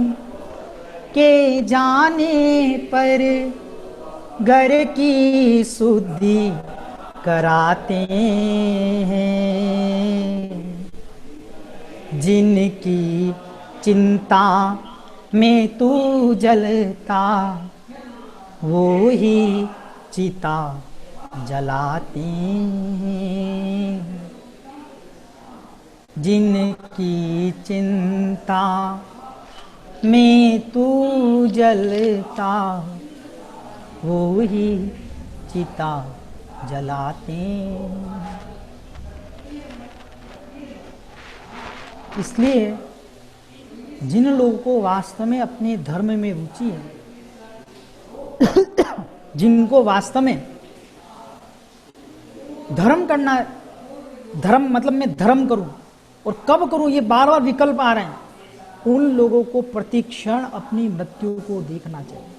के जाने पर घर की शुद्धि कराते हैं, जिनकी चिंता में तू जलता वो ही चिता जलाते हैं, जिनकी चिंता में तू जलता वो ही चिता जलाते हैं। इसलिए जिन लोगों को वास्तव में अपने धर्म में रुचि है, जिनको वास्तव में धर्म करना, धर्म मतलब मैं धर्म करूं और कब करूं ये बार बार विकल्प आ रहे हैं, उन लोगों को प्रतिक्षण अपनी मृत्यु को देखना चाहिए।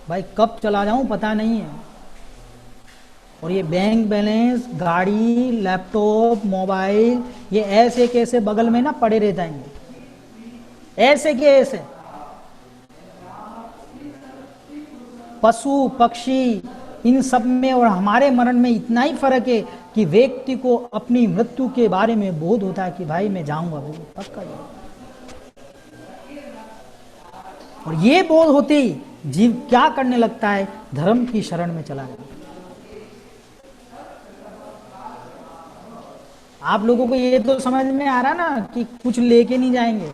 भाई कब चला जाऊं पता नहीं है, और ये बैंक बैलेंस, गाड़ी, लैपटॉप, मोबाइल, ये ऐसे कैसे बगल में ना पड़े रह जाएंगे। ऐसे के ऐसे पशु पक्षी इन सब में और हमारे मरण में इतना ही फर्क है कि व्यक्ति को अपनी मृत्यु के बारे में बोध होता है कि भाई मैं जाऊंगा, भाई पक्का जाऊंगा। और ये बोध होते ही जीव क्या करने लगता है, धर्म की शरण में चला जाता है। आप लोगों को ये तो समझ में आ रहा ना कि कुछ लेके नहीं जाएंगे,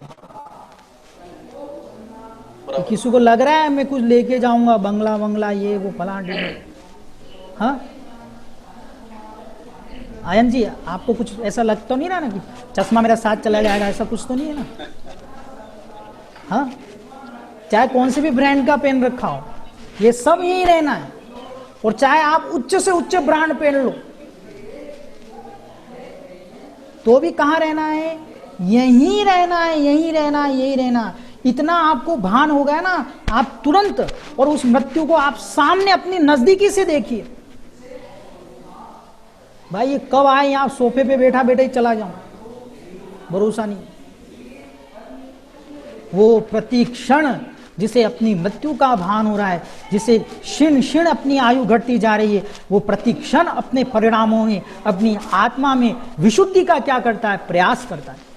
कि किसी को लग रहा है मैं कुछ लेके जाऊंगा, बंगला बंगला ये वो फलां ढिमला। हाँ आयन जी, आपको कुछ ऐसा लगता तो नहीं रहा ना कि चश्मा मेरा साथ चला जाएगा, ऐसा कुछ तो नहीं है ना? हाँ, चाहे कौन से भी ब्रांड का पेन रखा हो, ये सब यही रहना है। और चाहे आप उच्च से उच्च ब्रांड पेन लो तो भी कहाँ रहना है, यहीं रहना है, यहीं रहना है, यही रहना। इतना आपको भान हो गया ना, आप तुरंत और उस मृत्यु को आप सामने अपनी नजदीकी से देखिए। भाई ये कब आए, यहाँ सोफे पे बैठा बैठा ही चला जाऊं, भरोसा नहीं। वो प्रति क्षण जिसे अपनी मृत्यु का भान हो रहा है, जिसे क्षण क्षण अपनी आयु घटती जा रही है, वो प्रति क्षण अपने परिणामों में, अपनी आत्मा में विशुद्धि का क्या करता है, प्रयास करता है।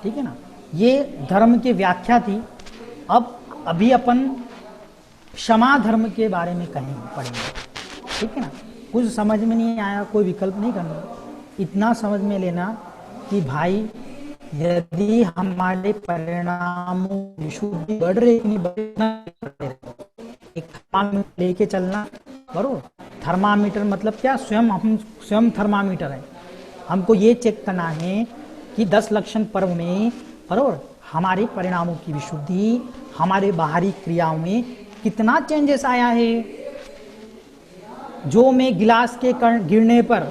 ठीक है ना, ये धर्म की व्याख्या थी। अब अभी अपन क्षमा धर्म के बारे में कहेंगे, पढ़ेंगे। ठीक है ना, कुछ समझ में नहीं आया कोई विकल्प नहीं करना, इतना समझ में लेना कि भाई यदि हमारे परिणामों विशुद्धि बढ़ रही नहीं बढ़ रही, एक थर्मामीटर लेके चलना, बरोबर। थर्मामीटर मतलब क्या, स्वयं हम स्वयं थर्मामीटर है। हमको ये चेक करना है कि 10 लक्षण पर्व में, बरोबर, हमारे परिणामों की विशुद्धि, हमारे बाहरी क्रियाओं में कितना चेंजेस आया है। जो मैं गिलास के गिरने पर,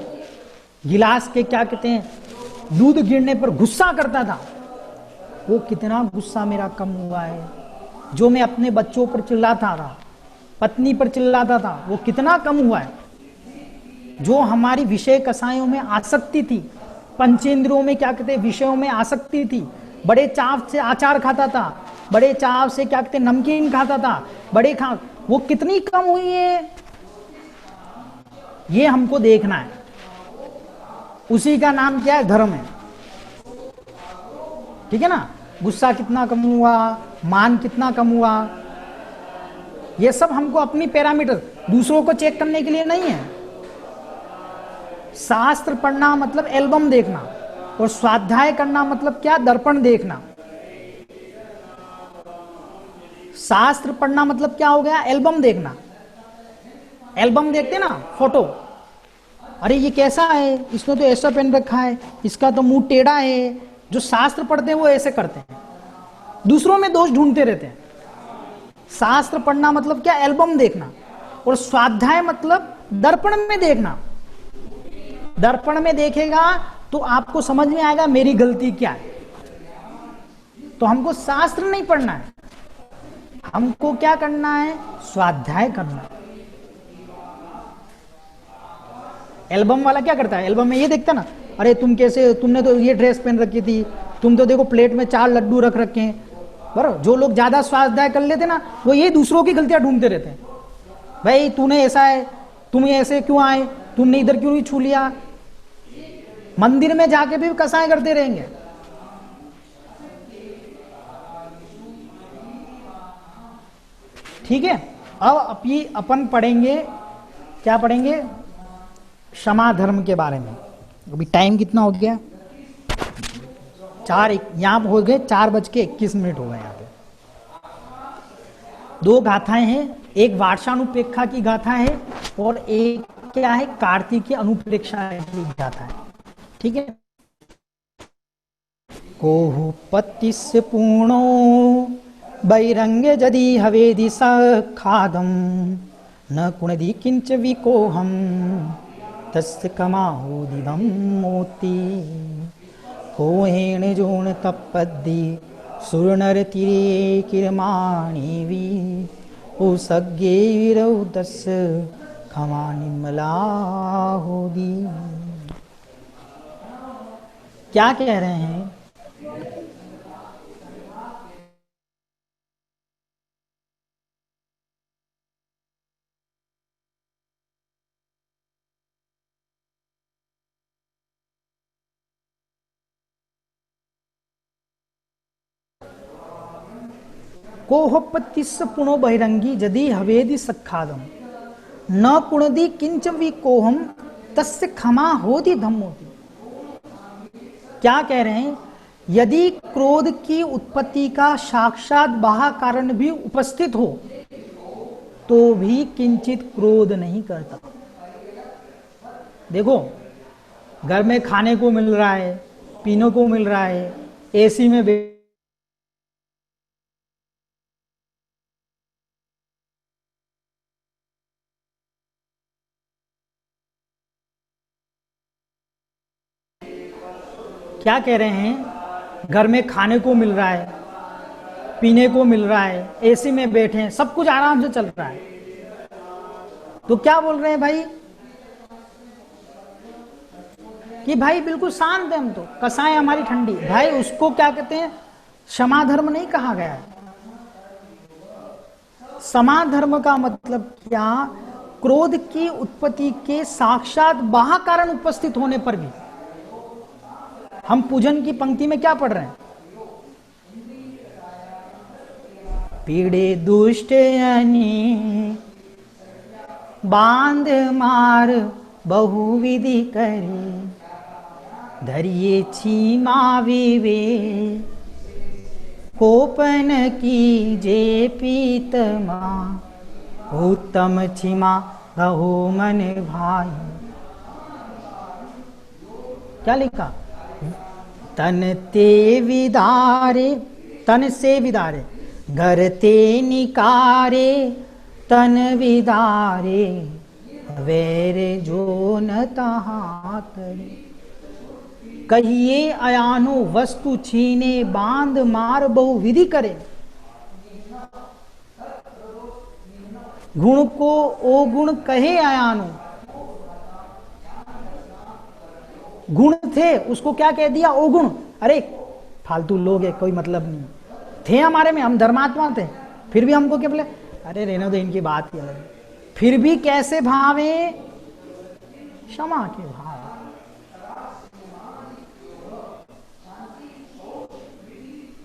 गिलास के क्या कहते हैं, दूध गिरने पर गुस्सा करता था, वो कितना गुस्सा मेरा कम हुआ है। जो मैं अपने बच्चों पर चिल्लाता था, पत्नी पर चिल्लाता था, वो कितना कम हुआ है। जो हमारी विषय कसायों में आसक्ति थी, पंचेंद्रियों में क्या कहते हैं, विषयों में आसक्ति थी, बड़े चाव से अचार खाता था, बड़े चाव से क्या कहते हैं नमकीन खाता था, वो कितनी कम हुई है, ये हमको देखना है। उसी का नाम क्या है, धर्म है। ठीक है ना, गुस्सा कितना कम हुआ, मान कितना कम हुआ, ये सब हमको अपनी पैरामीटर, दूसरों को चेक करने के लिए नहीं है। शास्त्र पढ़ना मतलब एल्बम देखना, और स्वाध्याय करना मतलब क्या, दर्पण देखना। शास्त्र पढ़ना मतलब क्या हो गया, एल्बम देखना। एल्बम देखते ना, फोटो, अरे ये कैसा है, इसने तो ऐसा पहन रखा है, इसका तो मुंह टेढ़ा है। जो शास्त्र पढ़ते हैं वो ऐसे करते हैं, दूसरों में दोष ढूंढते रहते हैं। शास्त्र पढ़ना मतलब क्या, एल्बम देखना। और स्वाध्याय मतलब दर्पण में देखना। दर्पण में देखेगा तो आपको समझ में आएगा मेरी गलती क्या है। तो हमको शास्त्र नहीं पढ़ना है, हमको क्या करना है, स्वाध्याय करना है। एल्बम वाला क्या करता है, एल्बम में ये देखता ना, अरे तुम कैसे, तुमने तो ये ड्रेस पहन रखी थी, तुम तो देखो प्लेट में 4 लड्डू रख रखे हैं। बराबर, जो लोग ज्यादा स्वाध्याय कर लेते ना, वो ये दूसरों की गलतियां ढूंढते रहते हैं। भाई तूने ऐसा है, तुम ऐसे क्यों आए, तुमने इधर क्यों नहीं छू लिया। मंदिर में जाके भी कसाई करते रहेंगे। ठीक है, अब अभी अपन पढ़ेंगे, क्या पढ़ेंगे, क्षमा धर्म के बारे में। अभी टाइम कितना हो गया, 4, यहाँ हो गए 4:21 हो गए। यहाँ पे 2 गाथाएं हैं, एक वार्षानुपेक्षा की गाथा है और एक क्या है, कार्तिक की अनुप्रेक्षा की गाथा है। ठीक है, कोहु पत्तिस पूर्णो बैरंग जदि हवेदि सखादम न कुणदि किंच विकोहम तस्य कमाहोदिदम मोति कोहेण जोण तपद्दि सुरनर तीरे किरमाणी वी उसज्ञे वीरौ दस खमा निर्मला होदी। क्या कह रहे हैं? कोहपतिस्स पुनो बहिरंगी यदि हवेदि सखादम न पुणदि किंच वि कोहम तस्य क्षमा होति धम्मोति। क्या कह रहे हैं? यदि क्रोध की उत्पत्ति का साक्षात बाह्य कारण भी उपस्थित हो तो भी किंचित क्रोध नहीं करता। देखो, घर में खाने को मिल रहा है, पीने को मिल रहा है, एसी में क्या कह रहे हैं? घर में खाने को मिल रहा है, पीने को मिल रहा है, एसी में बैठे हैं, सब कुछ आराम से चल रहा है, तो क्या बोल रहे हैं भाई कि भाई बिल्कुल शांत है, हम तो कसाएं हमारी ठंडी। भाई उसको क्या कहते हैं? क्षमाधर्म नहीं कहा गया है। समाधर्म का मतलब क्या? क्रोध की उत्पत्ति के साक्षात बाह्य कारण उपस्थित होने पर भी। हम पूजन की पंक्ति में क्या पढ़ रहे हैं? पीड़े दुष्ट यानी बांध मार बहुविधि करे धरिए क्षमा विवे कोपन की जे पीतमा उत्तम क्षमा रहो मन भाई। क्या लिखा? तन ते विदारे, तन से विदारे, घर ते निकारे, तन विदारे, वैर जो न तहा तरे। कहिए अयानो वस्तु छीने बांध मार बहुविधि करे। गुण को ओ गुण कहे अयानो। गुण थे, उसको क्या कह दिया? ओ गुण। अरे फालतू लोग है, कोई मतलब नहीं। थे हमारे में, हम धर्मात्मा थे, फिर भी हमको क्या बोले? अरे रहने दो, इनकी बात ही अलग। फिर भी कैसे भावे? क्षमा के भाव।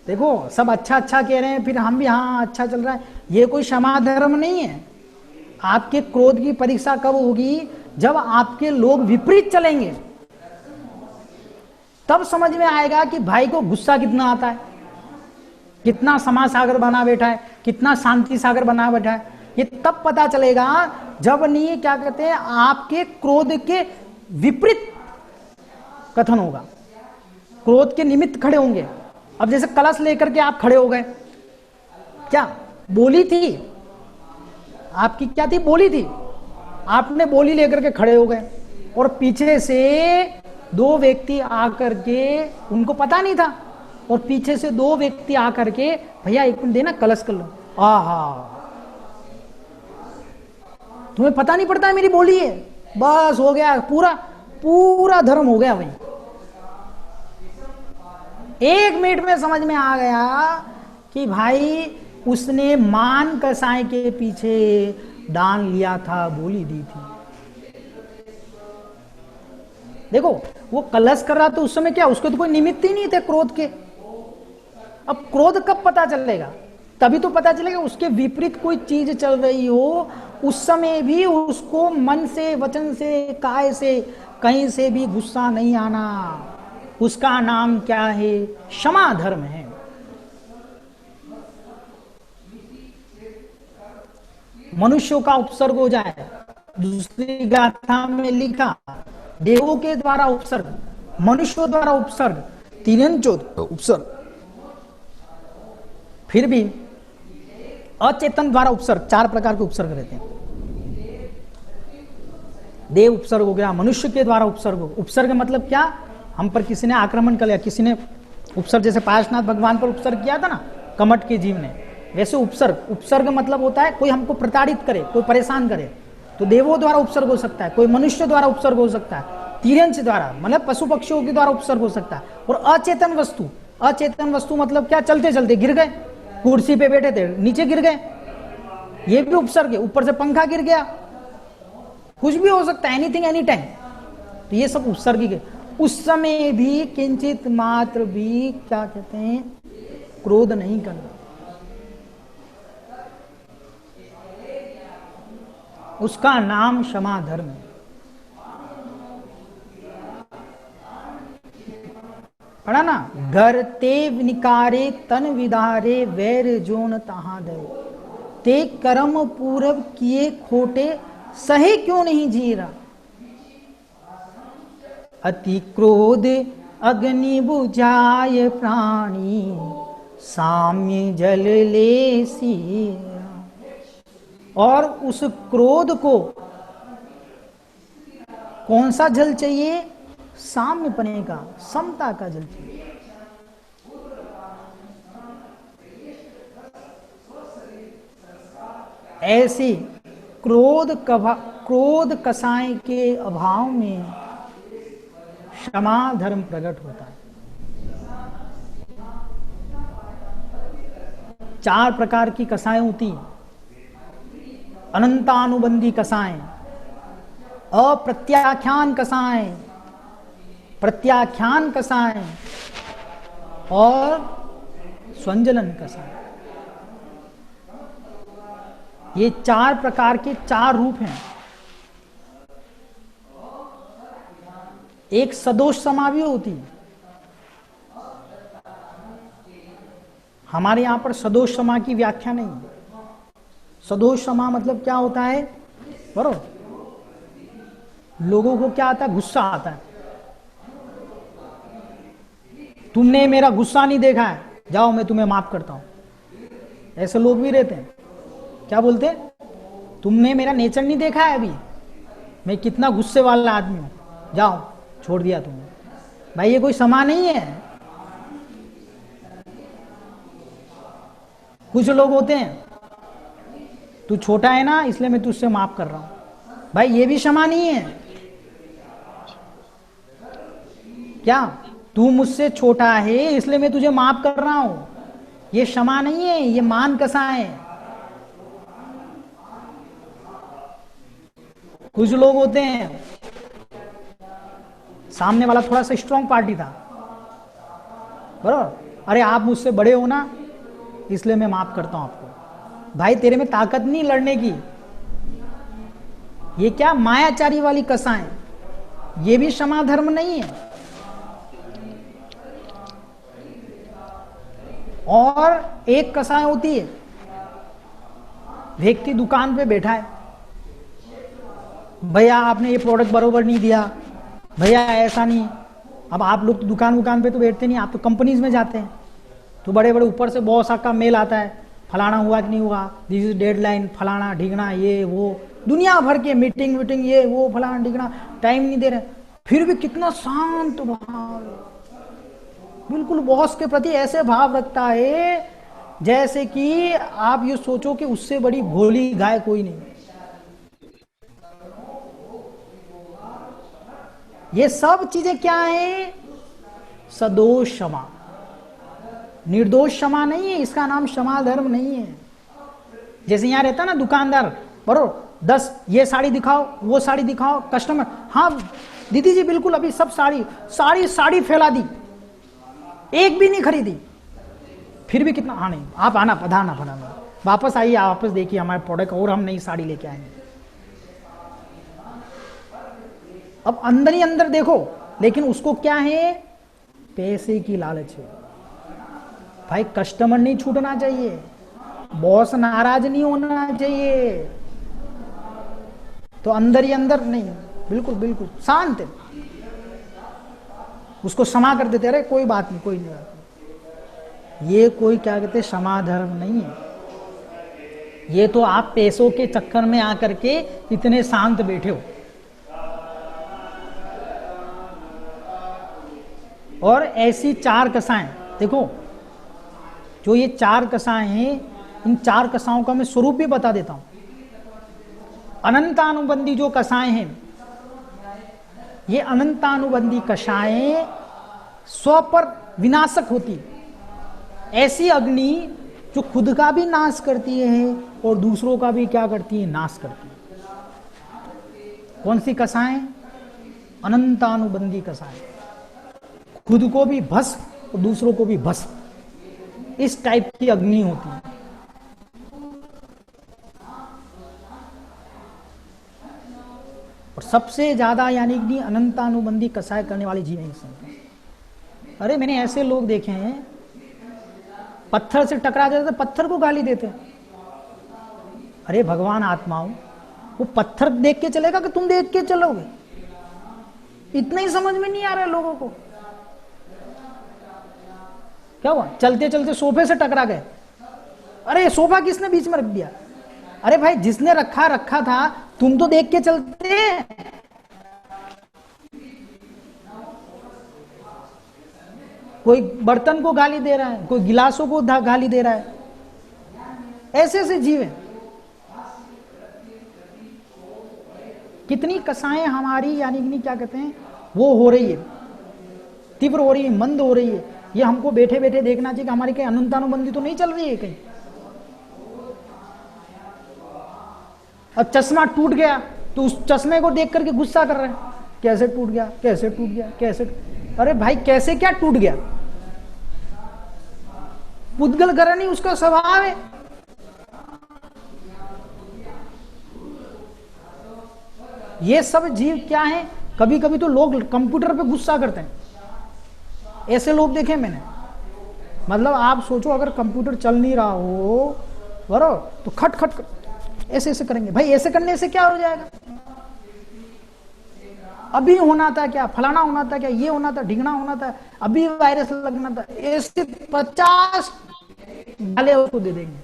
देखो, सब अच्छा अच्छा कह रहे हैं, फिर हम भी हाँ अच्छा चल रहा है। ये कोई क्षमा धर्म नहीं है। आपके क्रोध की परीक्षा कब होगी? जब आपके लोग विपरीत चलेंगे, तब समझ में आएगा कि भाई को गुस्सा कितना आता है, कितना समाज सागर बना बैठा है, कितना शांति सागर बना बैठा है। ये तब पता चलेगा जब नहीं क्या कहते हैं आपके क्रोध के विपरीत कथन होगा, क्रोध के निमित्त खड़े होंगे। अब जैसे कलश लेकर के आप खड़े हो गए, क्या बोली थी आपकी? क्या थी? बोली थी। आपने बोली लेकर के खड़े हो गए और पीछे से दो व्यक्ति आकर के, उनको पता नहीं था, और पीछे से दो व्यक्ति आकर के, भैया एक मिनट देना, कलश कर लो। आहा, तुम्हें पता नहीं पड़ता है मेरी बोली है, बस हो गया, पूरा पूरा धर्म हो गया। भाई 1 मिनट में समझ में आ गया कि भाई उसने मान कसाई के पीछे दान लिया था, बोली दी थी। देखो, वो कलश कर रहा तो उस समय क्या, उसके तो कोई निमित्त ही नहीं थे क्रोध के। अब क्रोध कब पता चलेगा? तभी तो पता चलेगा उसके विपरीत कोई चीज चल रही हो, उस समय भी उसको मन से, वचन से, काय से, कहीं से भी गुस्सा नहीं आना। उसका नाम क्या है? क्षमा धर्म है। मनुष्यों का उपसर्ग हो जाए, दूसरी गाथा में लिखा देवों के द्वारा उपसर्ग, मनुष्यों द्वारा उपसर्ग, तिरंचोद उपसर्ग, फिर भी अचेतन द्वारा उपसर्ग। 4 प्रकार के उपसर्ग रहते हैं। देव उपसर्ग हो गया, मनुष्य के द्वारा उपसर्ग। उपसर्ग मतलब क्या? हम पर किसी ने आक्रमण कर लिया, किसी ने उपसर्ग जैसे पार्श्वनाथ भगवान पर उपसर्ग किया था ना कमट के जीव ने, वैसे उपसर्ग मतलब होता है कोई हमको प्रताड़ित करे, कोई परेशान करे, तो देवों द्वारा उपसर्ग हो सकता है, कोई मनुष्य द्वारा उपसर्ग हो सकता है, तीरंश द्वारा मतलब पशु पक्षियों के द्वारा उपसर्ग हो सकता है, और अचेतन वस्तु मतलब क्या, चलते चलते गिर गए, कुर्सी पे बैठे थे नीचे गिर गए, ये भी उपसर्ग है, ऊपर से पंखा गिर गया, कुछ भी हो सकता है, एनीथिंग एनी टाइम, तो ये सब उपसर्ग है। उस समय भी किंचित मात्र भी क्या कहते हैं, क्रोध नहीं करना, उसका नाम क्षमा धर्म है। पढ़ा ना, घर ते निकारे तन विदारे वैर जोन तहा दे, ते कर्म पूरब किए खोटे सहे क्यों नहीं जीरा, अति क्रोध अग्नि बुझाए प्राणी साम्य जल ले सिया, और उस क्रोध को कौन सा जल चाहिए, साम्य पने का, समता का जल चाहिए। ऐसे क्रोध कसाय के अभाव में क्षमा धर्म प्रकट होता है। 4 प्रकार की कसाएं होती हैं, अनंतानुबंधी कसाएं, अप्रत्याख्यान कसाएं, प्रत्याख्यान कसाएं और स्वंजलन कसाएं। ये 4 प्रकार के 4 रूप हैं। एक सदोष समा भी होती है, हमारे यहां पर सदोष समा की व्याख्या नहीं है। सदोष समा मतलब क्या होता है, बरोबर, लोगों को क्या आता है, गुस्सा आता है, तुमने मेरा गुस्सा नहीं देखा है, जाओ मैं तुम्हें माफ करता हूं, ऐसे लोग भी रहते हैं। क्या बोलते हैं, तुमने मेरा नेचर नहीं देखा है, अभी मैं कितना गुस्से वाला आदमी हूं, जाओ छोड़ दिया तुमने। भाई ये कोई समा नहीं है। कुछ लोग होते हैं, तू छोटा है ना इसलिए मैं तुझसे माफ कर रहा हूं, भाई ये भी क्षमा नहीं है। क्या, तू मुझसे छोटा है इसलिए मैं तुझे माफ कर रहा हूं, ये क्षमा नहीं है, ये मान कसा है। कुछ लोग होते हैं, सामने वाला थोड़ा सा स्ट्रांग पार्टी था, बराबर, अरे आप मुझसे बड़े हो ना इसलिए मैं माफ करता हूं आपको। भाई तेरे में ताकत नहीं लड़ने की, ये क्या मायाचारी वाली कसाएं, ये भी क्षमा धर्म नहीं है। और एक कसाय होती है, व्यक्ति दुकान पे बैठा है, भैया आपने ये प्रोडक्ट बरोबर नहीं दिया, भैया ऐसा नहीं। अब आप लोग दुकान पे तो बैठते नहीं, आप तो कंपनीज में जाते हैं, तो बड़े बड़े ऊपर से बॉस का मेल आता है, फलाना हुआ कि नहीं हुआ, दिस इज डेडलाइन, फलाना ढिगना, ये वो दुनिया भर के मीटिंग ये वो फलाना ढिगना, टाइम नहीं दे रहे, फिर भी कितना शांत भाव, बिल्कुल बॉस के प्रति ऐसे भाव रखता है जैसे कि आप ये सोचो कि उससे बड़ी भोली गाय कोई नहीं। ये सब चीजें क्या है, सदोष क्षमा, निर्दोष क्षमा नहीं है, इसका नाम क्षमा धर्म नहीं है। जैसे यहां रहता ना दुकानदार, बरोबर, 10 ये साड़ी दिखाओ, वो साड़ी दिखाओ, कस्टमर, हाँ दीदी जी बिल्कुल, अभी सब साड़ी फैला दी, एक भी नहीं खरीदी, फिर भी कितना, हाँ नहीं आप आना, पधारना, वापस आइए, वापस देखिए हमारे प्रोडक्ट और हम नई साड़ी लेके आएंगे। अब अंदर ही अंदर देखो, लेकिन उसको क्या है, पैसे की लालच है। भाई कस्टमर नहीं छूटना चाहिए, बॉस नाराज नहीं होना चाहिए, तो अंदर ही अंदर नहीं, बिल्कुल शांत है, उसको क्षमा कर देते, अरे कोई बात नहीं, कोई नहीं। ये कोई क्या कहते क्षमा धर्म नहीं है, ये तो आप पैसों के चक्कर में आकर के इतने शांत बैठे हो। और ऐसी 4 कसाएं देखो जो ये 4 कसाएं हैं, इन 4 कसाओं का मैं स्वरूप भी बता देता हूं। अनंतानुबंधी जो कसाएं हैं, ये अनंतानुबंधी कषाएं स्व पर विनाशक होती, ऐसी अग्नि जो खुद का भी नाश करती है और दूसरों का भी क्या करती है, नाश करती है। कौन सी कसाएं? अनंतानुबंधी कसाएं, खुद को भी भस्म और दूसरों को भी भस्म, इस टाइप की अग्नि होती है। और सबसे ज्यादा यानी कि अनंतानुबंधी कसाय करने वाले जीव हैं। अरे मैंने ऐसे लोग देखे हैं, पत्थर से टकरा जाते तो पत्थर को गाली देते हैं। अरे भगवान आत्माओं, वो पत्थर देख के चलेगा कि तुम देख के चलोगे? इतना ही समझ में नहीं आ रहा है लोगों को। क्या हुआ? चलते चलते सोफे से टकरा गए। अरे सोफा किसने बीच में रख दिया? अरे भाई जिसने रखा था, तुम तो देख के चलते। कोई बर्तन को गाली दे रहा है, कोई गिलासों को गाली दे रहा है। ऐसे ऐसे जीव हैं। कितनी कसाएं हमारी यानी कि क्या कहते हैं वो हो रही है, तीव्र हो रही है, मंद हो रही है। ये हमको बैठे बैठे देखना चाहिए कि हमारी कहीं अनंतानुबंधी तो नहीं चल रही है कहीं। अब चश्मा टूट गया तो उस चश्मे को देख करके गुस्सा कर रहे हैं, कैसे टूट गया, कैसे टूट गया, कैसे। अरे भाई कैसे क्या टूट गया? पुद्गल करनी उसका स्वभाव है। ये सब जीव क्या है? कभी कभी तो लोग कंप्यूटर पे गुस्सा करते हैं। ऐसे लोग देखे मैंने। मतलब आप सोचो अगर कंप्यूटर चल नहीं रहा हो बरो तो खट खट ऐसे ऐसे करेंगे। भाई ऐसे करने से क्या हो जाएगा? अभी होना था क्या, फलाना होना था क्या, ये होना था, ढिगना होना था, अभी वायरस लगना था। ऐसे 50 गाले उसको दे देंगे।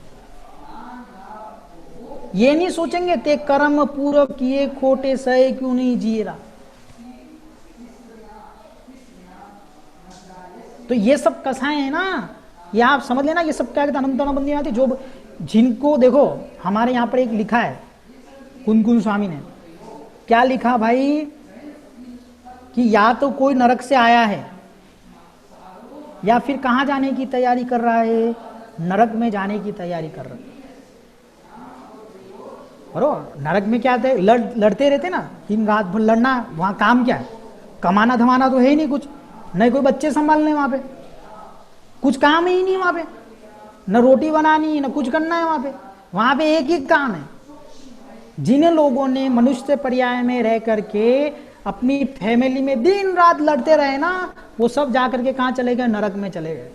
ये नहीं सोचेंगे ते कर्म पूरा किए खोटे सहे क्यों नहीं जिए रहा। तो ये सब कसाएं हैं ना, ये आप समझ लेना। ये सब क्या कहते हैं? अनंतानुबंधी आती जो जिनको देखो हमारे यहां पर एक लिखा है कुनकुन स्वामी ने। क्या लिखा भाई? कि या तो कोई नरक से आया है या फिर कहां जाने की तैयारी कर रहा है, नरक में जाने की तैयारी कर रहा है। बरोबर, नरक में क्या थे? लड़ते रहते ना, दिन रात भर लड़ना। वहां काम क्या है? कमाना धमाना तो है ही नहीं कुछ, नहीं कोई बच्चे संभालने वहां पे, कुछ काम ही नहीं वहां पे, न रोटी बनानी न कुछ करना है वहां पे एक ही काम है। जिन लोगों ने मनुष्य पर्याय में रह करके अपनी फैमिली में दिन रात लड़ते रहे ना, वो सब जाकर के कहां चले गए? नरक में चले गए।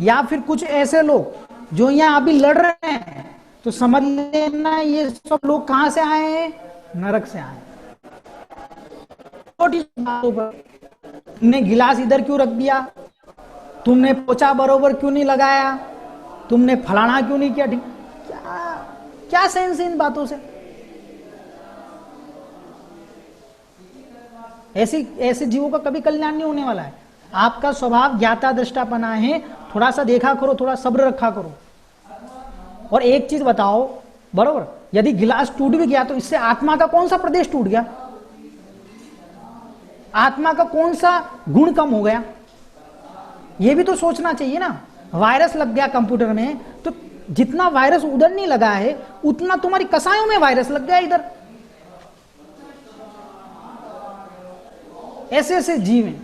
या फिर कुछ ऐसे लोग जो यहाँ अभी लड़ रहे हैं, तो समझ लेना ये सब लोग कहां से आए हैं? नरक से आए। छोटी बातों पर तुमने गिलास इधर क्यों रख दिया, तुमने पोछा बरोबर क्यों नहीं लगाया, तुमने फलाना क्यों नहीं किया, क्या क्या सेंस इन बातों से? ऐसे जीवों का कभी कल्याण नहीं होने वाला है। आपका स्वभाव ज्ञाता दृष्टापना है, थोड़ा सा देखा करो, थोड़ा सब्र रखा करो। और एक चीज बताओ, बरोबर, यदि गिलास टूट भी गया तो इससे आत्मा का कौन सा प्रदेश टूट गया? आत्मा का कौन सा गुण कम हो गया? ये भी तो सोचना चाहिए ना। वायरस लग गया कंप्यूटर में, तो जितना वायरस उधर नहीं लगा है उतना तुम्हारी कसायों में वायरस लग गया इधर। ऐसे ऐसे जीव हैं।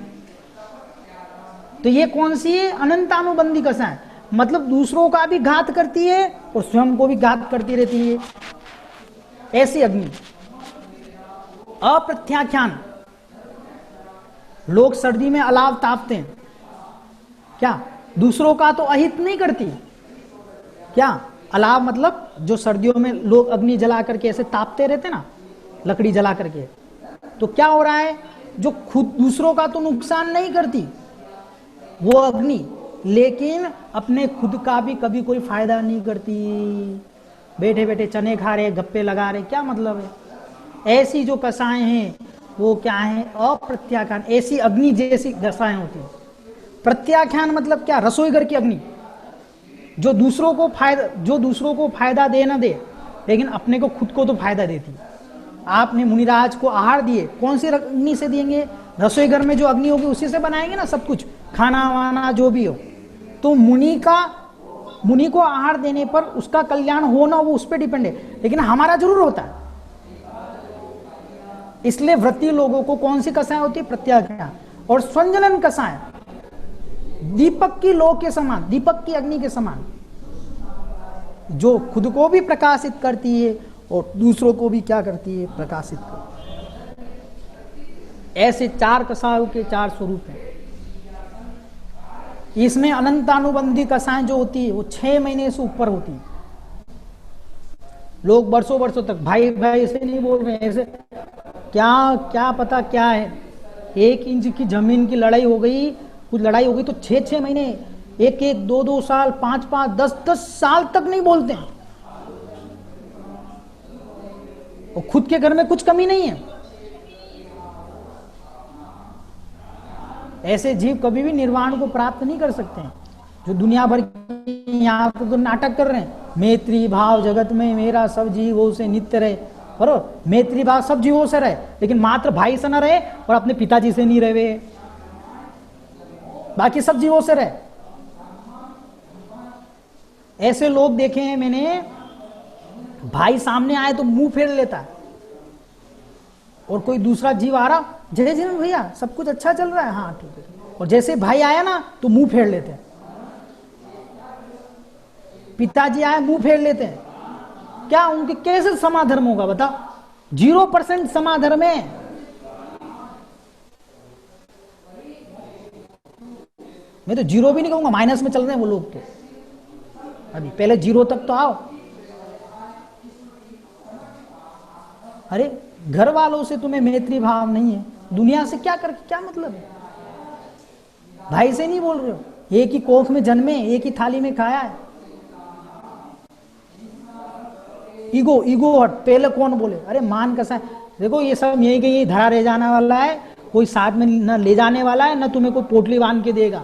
तो ये कौन सी है? अनंतानुबंधी कसाएं, मतलब दूसरों का भी घात करती है और स्वयं को भी घात करती रहती है। ऐसी अग्नि। अप्रत्याख्यान, लोग सर्दी में अलाव तापते हैं, क्या दूसरों का तो अहित नहीं करती क्या? अलाव मतलब जो सर्दियों में लोग अग्नि जला करके ऐसे तापते रहते ना, लकड़ी जला करके, तो क्या हो रहा है? जो खुद दूसरों का तो नुकसान नहीं करती वो अग्नि, लेकिन अपने खुद का भी कभी कोई फायदा नहीं करती। बैठे बैठे चने खा रहे, गप्पे लगा रहे, क्या मतलब है? ऐसी जो कसाएं हैं वो क्या है? अप्रत्याख्यान, ऐसी अग्नि जैसी कसाएं होती हैं। प्रत्याख्यान मतलब क्या? रसोई घर की अग्नि, जो दूसरों को फायदा दे ना दे, लेकिन अपने को खुद को तो फायदा देती है। आपने मुनिराज को आहार दिए, कौन सी अग्नि से देंगे? रसोई घर में जो अग्नि होगी उसी से बनाएंगे ना सब कुछ, खाना वाना जो भी हो। तो मुनि को आहार देने पर उसका कल्याण होना वो उस पर डिपेंड है, लेकिन हमारा जरूर होता है। इसलिए व्रती लोगों को कौन सी कसाएं होती है? प्रत्याख्यान और स्वंजनन कसाएं, दीपक की लौ के समान, दीपक की अग्नि के समान, जो खुद को भी प्रकाशित करती है और दूसरों को भी क्या करती है? प्रकाशित करती है। ऐसे 4 कसायों के 4 स्वरूप हैं। इसमें अनंतानुबंधी कसाएं जो होती है वो 6 महीने से ऊपर होती है। लोग वर्षों तक भाई भाई ऐसे नहीं बोल रहे हैं, ऐसे क्या पता क्या है। 1 इंच की जमीन की लड़ाई हो गई, कुछ लड़ाई हो गई तो 6 महीने, 1 2 साल, 5 10 साल तक नहीं बोलते हैं। और खुद के घर में कुछ कमी नहीं है। ऐसे जीव कभी भी निर्वाण को प्राप्त नहीं कर सकते हैं, जो दुनिया भर यहाँ तो नाटक कर रहे हैं। मैत्री भाव जगत में मेरा सब जीवों से नित्य रहे, बरोबर। मैत्री भाव सब जीवों से रहे, लेकिन मात्र भाई से न रहे और अपने पिताजी से नहीं रहे, बाकी सब जीवों से रहे। ऐसे लोग देखे हैं मैंने, भाई सामने आए तो मुंह फेर लेता है, और कोई दूसरा जीव आ रहा, जय जय भैया सब कुछ अच्छा चल रहा है, हाँ ठीक है, और जैसे भाई आया ना तो मुंह फेर लेते हैं। पिताजी आए मुंह फेर लेते हैं। क्या उनके कैसे समाधर्म होगा बताओ? 0% समाधर्म है। मैं तो 0 भी नहीं कहूंगा, माइनस में चल रहे हैं वो लोग। तो अभी पहले 0 तक तो आओ। अरे घर वालों से तुम्हें मैत्री भाव नहीं है, दुनिया से क्या करके क्या मतलब है? भाई से नहीं बोल रहे हो, एक ही कोख में जन्मे, एक ही थाली में खाया है। ईगो हट, पहले कौन बोले? अरे मान कैसा है, देखो ये सब यही कहीं धरा रह जाने वाला है, कोई साथ में न ले जाने वाला है, न तुम्हें कोई पोटली बांध के देगा।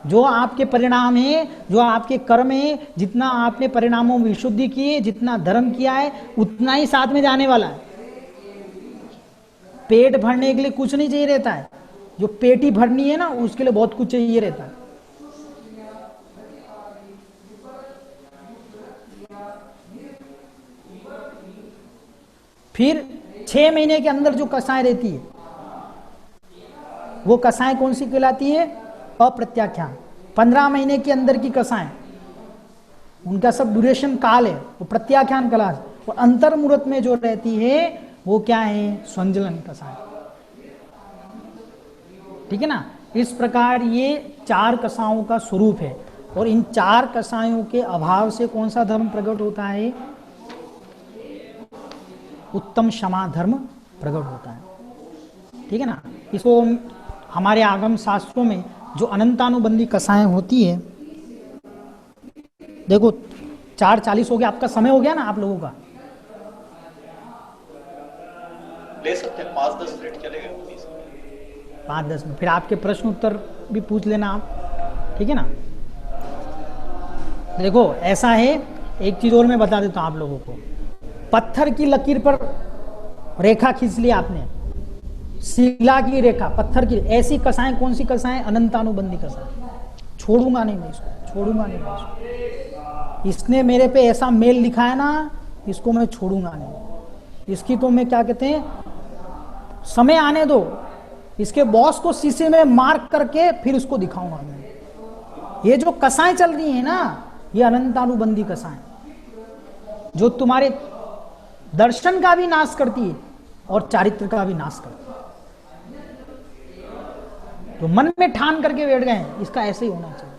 जो आपके परिणाम है, जो आपके कर्म है, जितना आपने परिणामों में विशुद्धि की है, जितना धर्म किया है, उतना ही साथ में जाने वाला है। पेट भरने के लिए कुछ नहीं चाहिए रहता है, जो पेटी भरनी है ना उसके लिए बहुत कुछ चाहिए रहता है। फिर 6 महीने के अंदर जो कसाएं रहती है, वो कसाएं कौन सी कहलाती है? अप्रत्याख्यान। 15 महीने के अंदर की कसाएं, उनका सब ड्यूरेशन काल है, वो प्रत्याख्यान कला। और अंतर्मुहूर्त में जो रहती है वो क्या है? स्वंजलन कसाएं। ठीक है ना? इस प्रकार ये 4 कसाओं का स्वरूप है, और इन 4 कसायों के अभाव से कौन सा धर्म प्रकट होता है? उत्तम क्षमा धर्म प्रकट होता है। ठीक है ना? इसको हमारे आगम शास्त्रों में जो अनंतानुबंधी कसाएं होती है, देखो 4:40 हो गया, आपका समय हो गया ना आप लोगों का? ले सकते हैं, 5-10 मिनट चलेगा। 5-10 मिनट, फिर आपके प्रश्न उत्तर भी पूछ लेना आप। ठीक है ना? देखो ऐसा है, एक चीज और मैं बता देता हूं आप लोगों को। पत्थर की लकीर पर रेखा खींच ली आपने, शिला की रेखा, पत्थर की, ऐसी कसाएं कौन सी कसाएं? अनंतानुबंधी कसाएं। छोड़ूंगा नहीं मैं इसको, छोड़ूंगा नहीं मैं इसको। इसने मेरे पे ऐसा मेल लिखा है ना, इसको मैं छोड़ूंगा नहीं। इसकी तो मैं क्या कहते हैं, समय आने दो, इसके बॉस को शीशे में मार्क करके फिर उसको दिखाऊंगा मैं। ये जो कसाएं चल रही है ना, ये अनंतानुबंधी कसाएं, जो तुम्हारे दर्शन का भी नाश करती है और चारित्र का भी नाश करती है। तो मन में ठान करके बैठ गए हैं, इसका ऐसे ही होना चाहिए।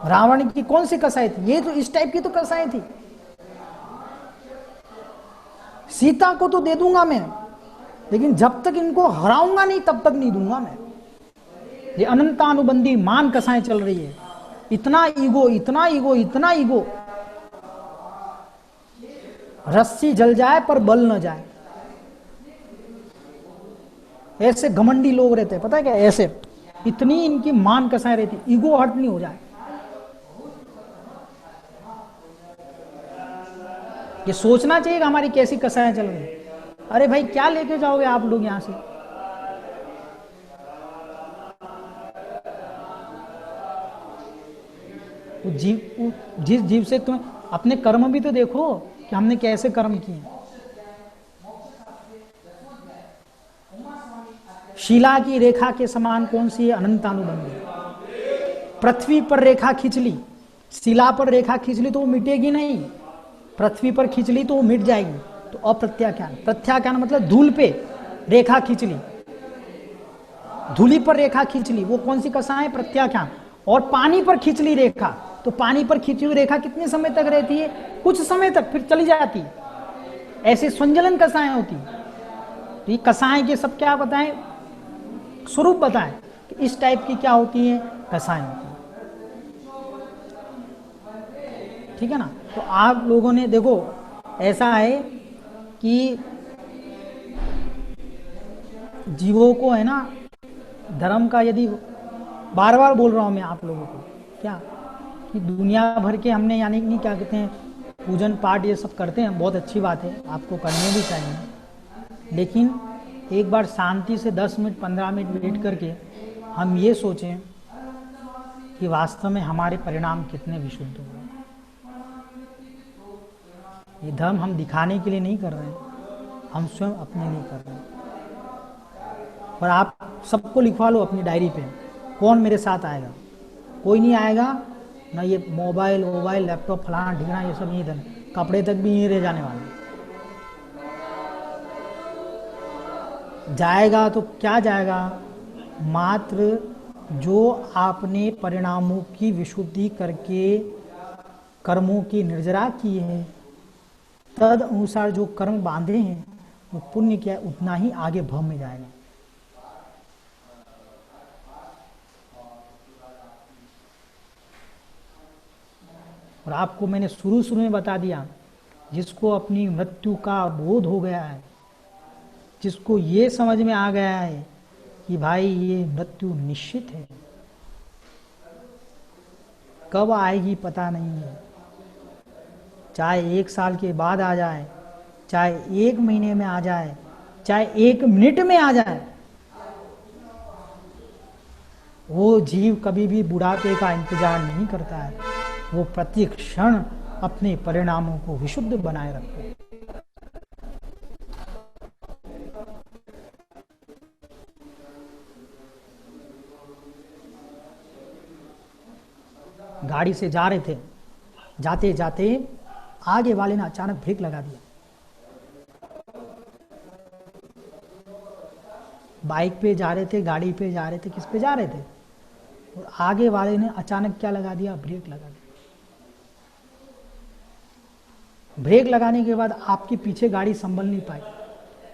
रावण की कौन सी कसाई थी? ये तो इस टाइप की तो कसाई थी। सीता को तो दे दूंगा मैं, लेकिन जब तक इनको हराऊंगा नहीं तब तक नहीं दूंगा मैं। ये अनंतानुबंधी मान कसाएं चल रही है। इतना ईगो, इतना ईगो, इतना ईगो। रस्सी जल जाए पर बल न जाए। ऐसे घमंडी लोग रहते हैं, पता है क्या, ऐसे इतनी इनकी मान कसाएं रहती, ईगो हर्ट नहीं हो जाए। ये सोचना चाहिए कि हमारी कैसी कसाएं चल रही। अरे भाई क्या लेके जाओगे आप लोग यहां से? जिस जीव से तुम अपने कर्म भी तो देखो कि हमने कैसे कर्म किए। शिला की रेखा के समान कौन सी है? अनंतानुबंधी। पृथ्वी पर रेखा खींच ली, शिला पर रेखा खींच ली तो वो मिटेगी नहीं, पृथ्वी पर खींच ली तो वो मिट जाएगी। तो अप्रत्याख्यान, प्रत्याख्यान मतलब धूल पे रेखा खींच ली, धूली पर रेखा खींच ली, वो कौन सी कसा है? प्रत्याख्यान। और पानी पर खींच ली रेखा, तो पानी पर खींची हुई रेखा कितने समय तक रहती है? कुछ समय तक, फिर चली जाती है। ऐसे संजलन कसाएं होती। तो ये कसाएं के सब क्या बताएं? स्वरूप बताएं कि इस टाइप की क्या होती है? कसाएं होती है। ठीक है ना? तो आप लोगों ने देखो, ऐसा है कि जीवों को है ना, धर्म का यदि, बार बार बोल रहा हूं मैं आप लोगों को, क्या कि दुनिया भर के हमने यानी कि क्या कहते हैं, पूजन पाठ ये सब करते हैं, बहुत अच्छी बात है, आपको करने भी चाहिए। लेकिन एक बार शांति से 10 मिनट 15 मिनट वेट करके हम ये सोचें कि वास्तव में हमारे परिणाम कितने विशुद्ध हुए। ये धर्म हम दिखाने के लिए नहीं कर रहे हैं, हम स्वयं अपने लिए कर रहे हैं। और आप सबको लिखवा लो अपनी डायरी पे, कौन मेरे साथ आएगा? कोई नहीं आएगा ना। ये मोबाइल लैपटॉप फलाना ढिकना ये सब नहीं देना, कपड़े तक भी नहीं रह जाने वाले। जाएगा तो क्या जाएगा? मात्र जो आपने परिणामों की विशुद्धि करके कर्मों की निर्जरा की है, तद अनुसार जो कर्म बांधे हैं, वो पुण्य क्या है, उतना ही आगे भव में जाएगा। और आपको मैंने शुरू में बता दिया, जिसको अपनी मृत्यु का बोध हो गया है, जिसको ये समझ में आ गया है कि भाई ये मृत्यु निश्चित है, कब आएगी पता नहीं है, चाहे 1 साल के बाद आ जाए, चाहे 1 महीने में आ जाए, चाहे 1 मिनट में आ जाए, वो जीव कभी भी बुढ़ापे का इंतजार नहीं करता है। वो प्रति क्षण अपने परिणामों को विशुद्ध बनाए रखते हैं। गाड़ी से जा रहे थे, जाते जाते आगे वाले ने अचानक ब्रेक लगा दिया। बाइक पे जा रहे थे, गाड़ी पे जा रहे थे, किस पे जा रहे थे, और आगे वाले ने अचानक क्या लगा दिया? ब्रेक लगा दिया। ब्रेक लगाने के बाद आपके पीछे गाड़ी संभल नहीं पाई,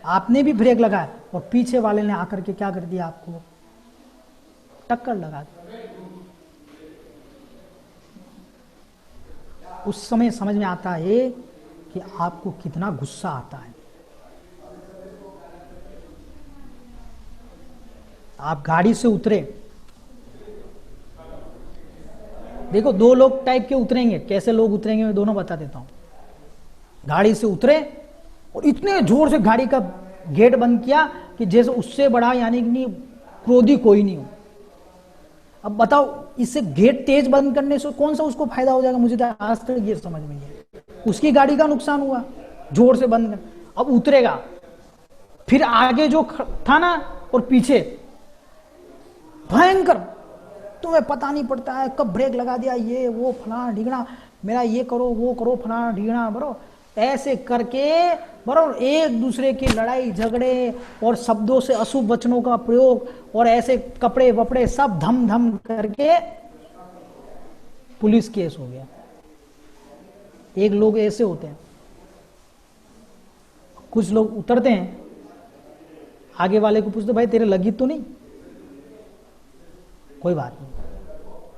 आपने भी ब्रेक लगाया और पीछे वाले ने आकर के क्या कर दिया? आपको टक्कर लगा दी। उस समय समझ में आता है कि आपको कितना गुस्सा आता है। आप गाड़ी से उतरे, देखो 2 लोग टाइप के उतरेंगे। कैसे लोग उतरेंगे मैं दोनों बता देता हूं। गाड़ी से उतरे और इतने जोर से गाड़ी का गेट बंद किया कि जैसे उससे बड़ा यानी कि क्रोधी कोई नहीं हो। अब बताओ, इससे गेट तेज बंद करने से कौन सा उसको फायदा हो जाएगा? मुझे तो आज तक ये समझ में नहीं है। उसकी गाड़ी का नुकसान हुआ, जोर से बंद कर। अब उतरेगा, फिर आगे जो था ना और पीछे, भयंकर, तुम्हें पता नहीं पड़ता है कब ब्रेक लगा दिया, ये वो फलाना ढिगना, मेरा ये करो वो करो फलाना ढिगना, बरो ऐसे करके बराबर एक दूसरे की लड़ाई झगड़े और शब्दों से अशुभ वचनों का प्रयोग और ऐसे कपड़े वपड़े सब धम धम करके पुलिस केस हो गया। एक लोग ऐसे होते हैं। कुछ लोग उतरते हैं, आगे वाले को पूछते भाई तेरे लगी तो नहीं? कोई बात नहीं,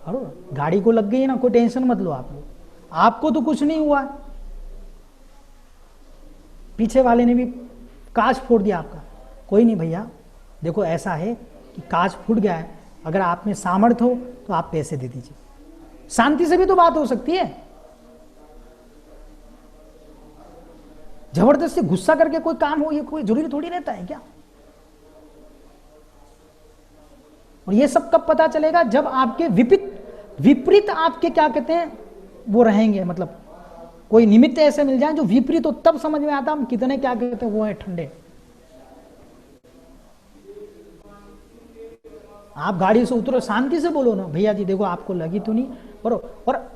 अरे गाड़ी को लग गई है ना, कोई टेंशन मत लो आप लोग, आपको तो कुछ नहीं हुआ। पीछे वाले ने भी कांच फोड़ दिया आपका। कोई नहीं भैया, देखो ऐसा है कि कांच फूट गया है, अगर आप में सामर्थ्य हो तो आप पैसे दे दीजिए, शांति से भी तो बात हो सकती है। जबरदस्ती गुस्सा करके कोई काम हो, ये कोई जरूरी थोड़ी रहता है क्या? और ये सब कब पता चलेगा? जब आपके विपरीत आपके क्या कहते हैं वो रहेंगे, मतलब कोई निमित्त ऐसे मिल जाए जो विपरीत हो, तब समझ में आता हम कितने क्या कहते हैं वो है ठंडे। आप गाड़ी से उतरो, शांति से बोलो ना, भैया जी देखो आपको लगी तो नहीं, और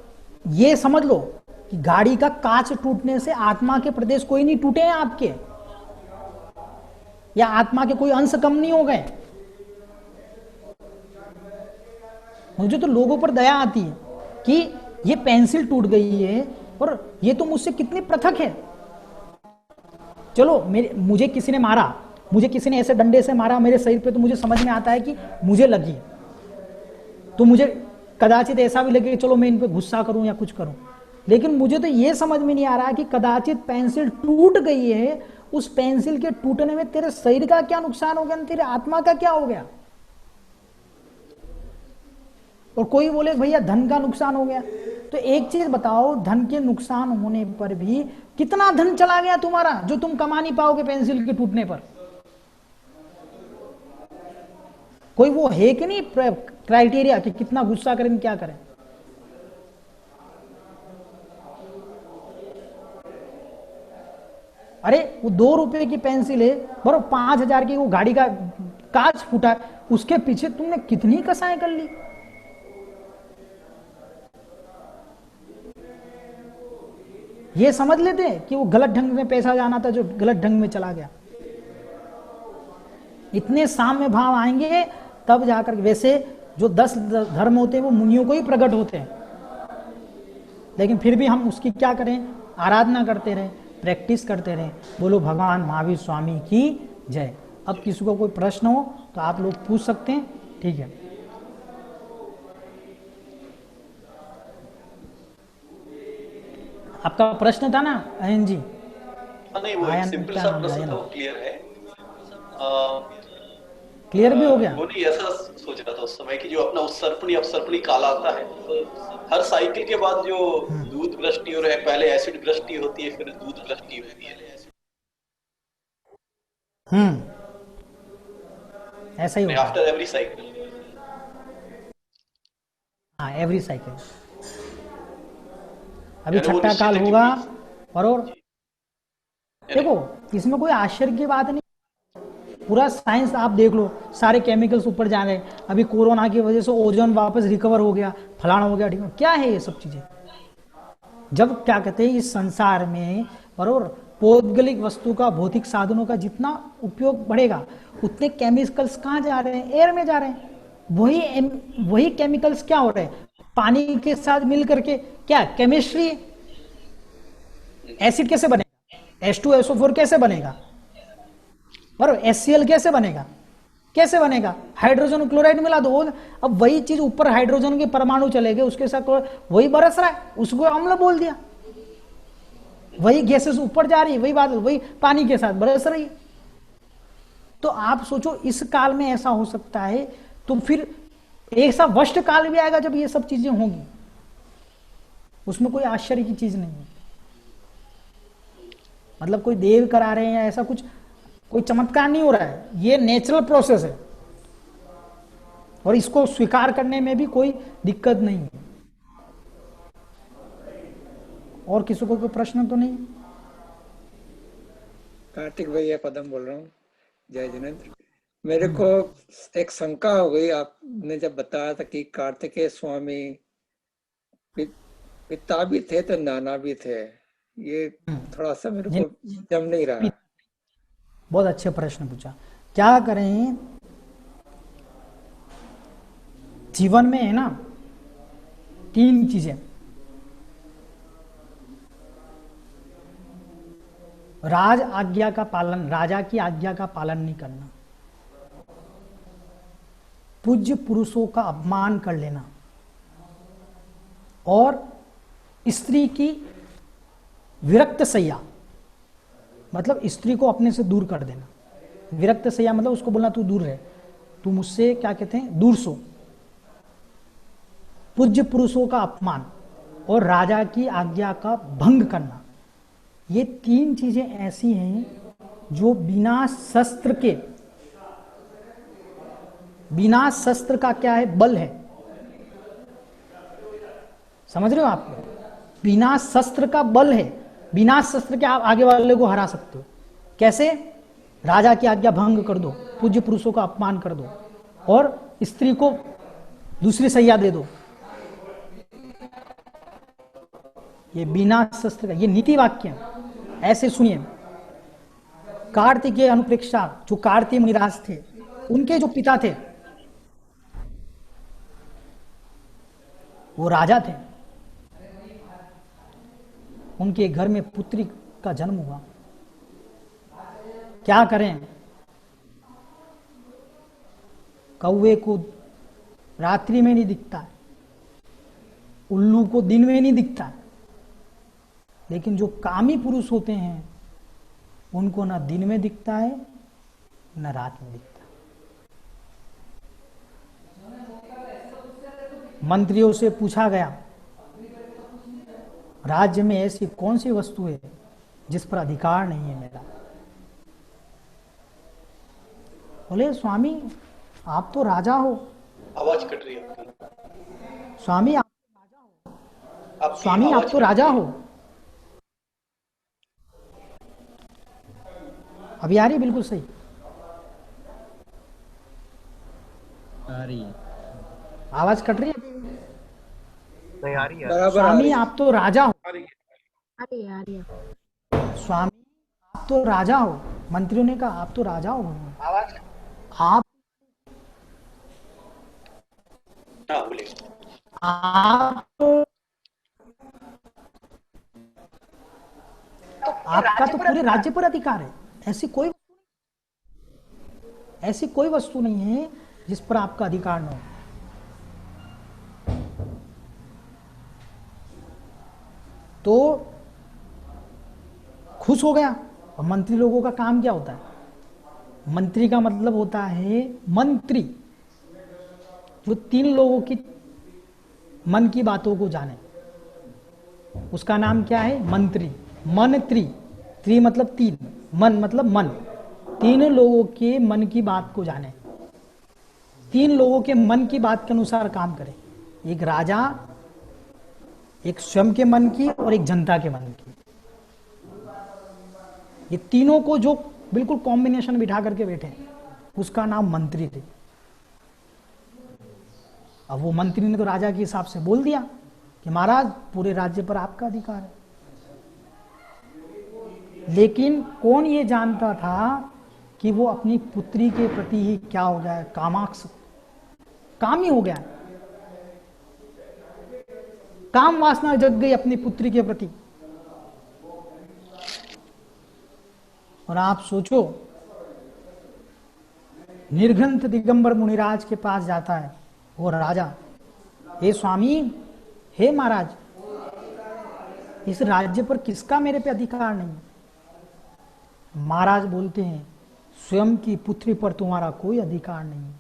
ये समझ लो कि गाड़ी का कांच टूटने से आत्मा के प्रदेश कोई नहीं टूटे हैं आपके, या आत्मा के कोई अंश कम नहीं हो गए। मुझे तो लोगों पर दया आती है कि ये पेंसिल टूट गई है और ये तो मुझसे कितनी पृथक है। चलो मुझे किसी ने मारा, मुझे किसी ने ऐसे डंडे से मारा मेरे शरीर पे, तो मुझे समझ में आता है कि मुझे लगी, तो मुझे कदाचित ऐसा भी लगे कि चलो मैं इन पे गुस्सा करूं या कुछ करूं। लेकिन मुझे तो ये समझ में नहीं आ रहा कि कदाचित पेंसिल टूट गई है, उस पेंसिल के टूटने में तेरे शरीर का क्या नुकसान हो गया, तेरे आत्मा का क्या हो गया। और कोई बोले भैया धन का नुकसान हो गया, तो एक चीज बताओ, धन के नुकसान होने पर भी कितना धन चला गया तुम्हारा जो तुम कमा नहीं पाओगे पेंसिल के टूटने पर? कोई वो है कि नहीं क्राइटेरिया कि कितना गुस्सा करें क्या करें? अरे वो 2 रुपए की पेंसिल है, बराबर 5,000 की वो गाड़ी का कांच फूटा, उसके पीछे तुमने कितनी कसाई कर ली। ये समझ लेते कि वो गलत ढंग में पैसा जाना था जो गलत ढंग में चला गया। इतने साम्य भाव आएंगे तब जाकर, वैसे जो 10 धर्म होते हैं वो मुनियों को ही प्रकट होते हैं, लेकिन फिर भी हम उसकी क्या करें, आराधना करते रहे, प्रैक्टिस करते रहे। बोलो भगवान महावीर स्वामी की जय। अब किसी को कोई प्रश्न हो तो आप लोग पूछ सकते हैं, ठीक है। आपका प्रश्न था ना अयन जी? नहीं, वो एक सिंपल सा प्रश्न था, वो क्लियर है। क्लियर भी हो गया? वो नहीं, ऐसा सोच रहा था उस समय कि जो अपना अपसर्पणी काल आता है, हर साइकिल के बाद जो दूध वृष्टि हो रहा है, पहले एसिड वृष्टि होती है, फिर दूध वृष्टि होती है। ऐसा ही होता है आफ्टर एवरी साइकिल। हाँ, एवरी साइकिल। अभी छठा काल होगा। और देखो इसमें कोई आश्चर्य की बात नहीं, पूरा साइंस आप देख लो, सारे केमिकल्स ऊपर जा रहे हैं। अभी कोरोना की वजह से ओजोन वापस रिकवर हो गया, फलाना हो गया, ठीक है। क्या है ये सब चीजें? जब क्या कहते हैं इस संसार में बरोबर पौद्गलिक वस्तु का, भौतिक साधनों का जितना उपयोग बढ़ेगा, उतने केमिकल्स कहाँ जा रहे हैं? एयर में जा रहे हैं। वही केमिकल्स क्या हो रहे हैं? पानी के साथ मिल करके क्या केमिस्ट्री, एसिड कैसे बनेगा, H2SO4 कैसे बनेगा, बराबर HCl कैसे बनेगा, कैसे बनेगा? हाइड्रोजन क्लोराइड मिला दो, अब वही चीज ऊपर हाइड्रोजन के परमाणु चले गए, उसके साथ वही बरस रहा है, उसको अम्ल बोल दिया। वही गैसेस ऊपर जा रही है, वही बादल वही पानी के साथ बरस रही है। तो आप सोचो इस काल में ऐसा हो सकता है, तो फिर ऐसा वष्ट काल भी आएगा जब ये सब चीजें होंगी। उसमें कोई आश्चर्य की चीज नहीं है। मतलब कोई देव करा रहे हैं या ऐसा कुछ, कोई चमत्कार नहीं हो रहा है, ये नेचुरल प्रोसेस है और इसको स्वीकार करने में भी कोई दिक्कत नहीं है। और किसी को कोई प्रश्न तो नहीं? कार्तिक भैया पदम बोल रहा हूँ, जय जिनेन्द्र। मेरे को एक शंका हो गई, आपने जब बताया था कि कार्तिकेय स्वामी पिता भी थे तो नाना भी थे, ये थोड़ा सा मेरे को जम नहीं रहा। बहुत अच्छे प्रश्न पूछा। क्या करें, जीवन में है ना 3 चीजें, राजा की आज्ञा का पालन नहीं करना, पूज्य पुरुषों का अपमान कर लेना, और स्त्री की विरक्त सैया, मतलब स्त्री को अपने से दूर कर देना। विरक्त शैया मतलब उसको बोलना तू दूर रहे, तू मुझसे क्या कहते हैं दूर सो। पूज्य पुरुषों का अपमान और राजा की आज्ञा का भंग करना, ये तीन चीजें ऐसी हैं जो बिना शस्त्र के, बिना शस्त्र का क्या है बल है, समझ रहे हो आप? बिना शस्त्र का बल है, बिना शस्त्र के आप आगे वाले को हरा सकते हो। कैसे? राजा की आज्ञा भंग कर दो, पूज्य पुरुषों का अपमान कर दो और स्त्री को दूसरी सैया दे दो। ये बिना शस्त्र का, ये नीति वाक्य है। ऐसे सुनिए, कार्तिकेय अनुप्रेक्षा, जो कार्तिक मुनिराज थे, उनके जो पिता थे वो राजा थे। उनके घर में पुत्री का जन्म हुआ। क्या करें? कौवे को रात्रि में नहीं दिखता है, उल्लू को दिन में नहीं दिखता है, लेकिन जो कामी पुरुष होते हैं उनको ना दिन में दिखता है न रात में दिखता है। मंत्रियों से पूछा गया, राज्य में ऐसी कौन सी वस्तु है जिस पर अधिकार नहीं है मेरा? बोले स्वामी आप तो राजा हो। आवाज कट रही है आपकी। स्वामी आप तो राजा हो। अभी आ रही? बिल्कुल सही आ रही है। आवाज कट रही है? नहीं आ रही है। बराबर आ स्वामी रही है। आप तो राजा हो। आ रही है। आ रही है। स्वामी आप तो राजा हो। मंत्रियों ने कहा आप तो राजा हो। आवाज आप हाँ बोलिए। आपका तो पूरे राज्य पर अधिकार है। ऐसी कोई वस्तु नहीं है जिस पर आपका अधिकार न हो। तो खुश हो गया। और मंत्री लोगों का काम क्या होता है? मंत्री का मतलब होता है मंत्री, जो तीन लोगों की मन की बातों को जाने, उसका नाम क्या है? मंत्री। मंत्री, त्रि मतलब तीन, मन मतलब मन, तीन लोगों के मन की बात को जाने, तीन लोगों के मन की बात के अनुसार काम करे। एक राजा, एक स्वयं के मन की और एक जनता के मन की। ये तीनों को जो बिल्कुल कॉम्बिनेशन बिठा करके बैठे, उसका नाम मंत्री थे। अब वो मंत्री ने तो राजा के हिसाब से बोल दिया कि महाराज पूरे राज्य पर आपका अधिकार है। लेकिन कौन ये जानता था कि वो अपनी पुत्री के प्रति ही क्या हो गया है? कामाक्ष, कामी हो गया। काम वासना जग गई अपनी पुत्री के प्रति। और आप सोचो, निर्घंत दिगंबर मुनिराज के पास जाता है वो राजा, हे स्वामी, हे महाराज, इस राज्य पर किसका मेरे पे अधिकार नहीं? महाराज बोलते हैं, स्वयं की पुत्री पर तुम्हारा कोई अधिकार नहीं है।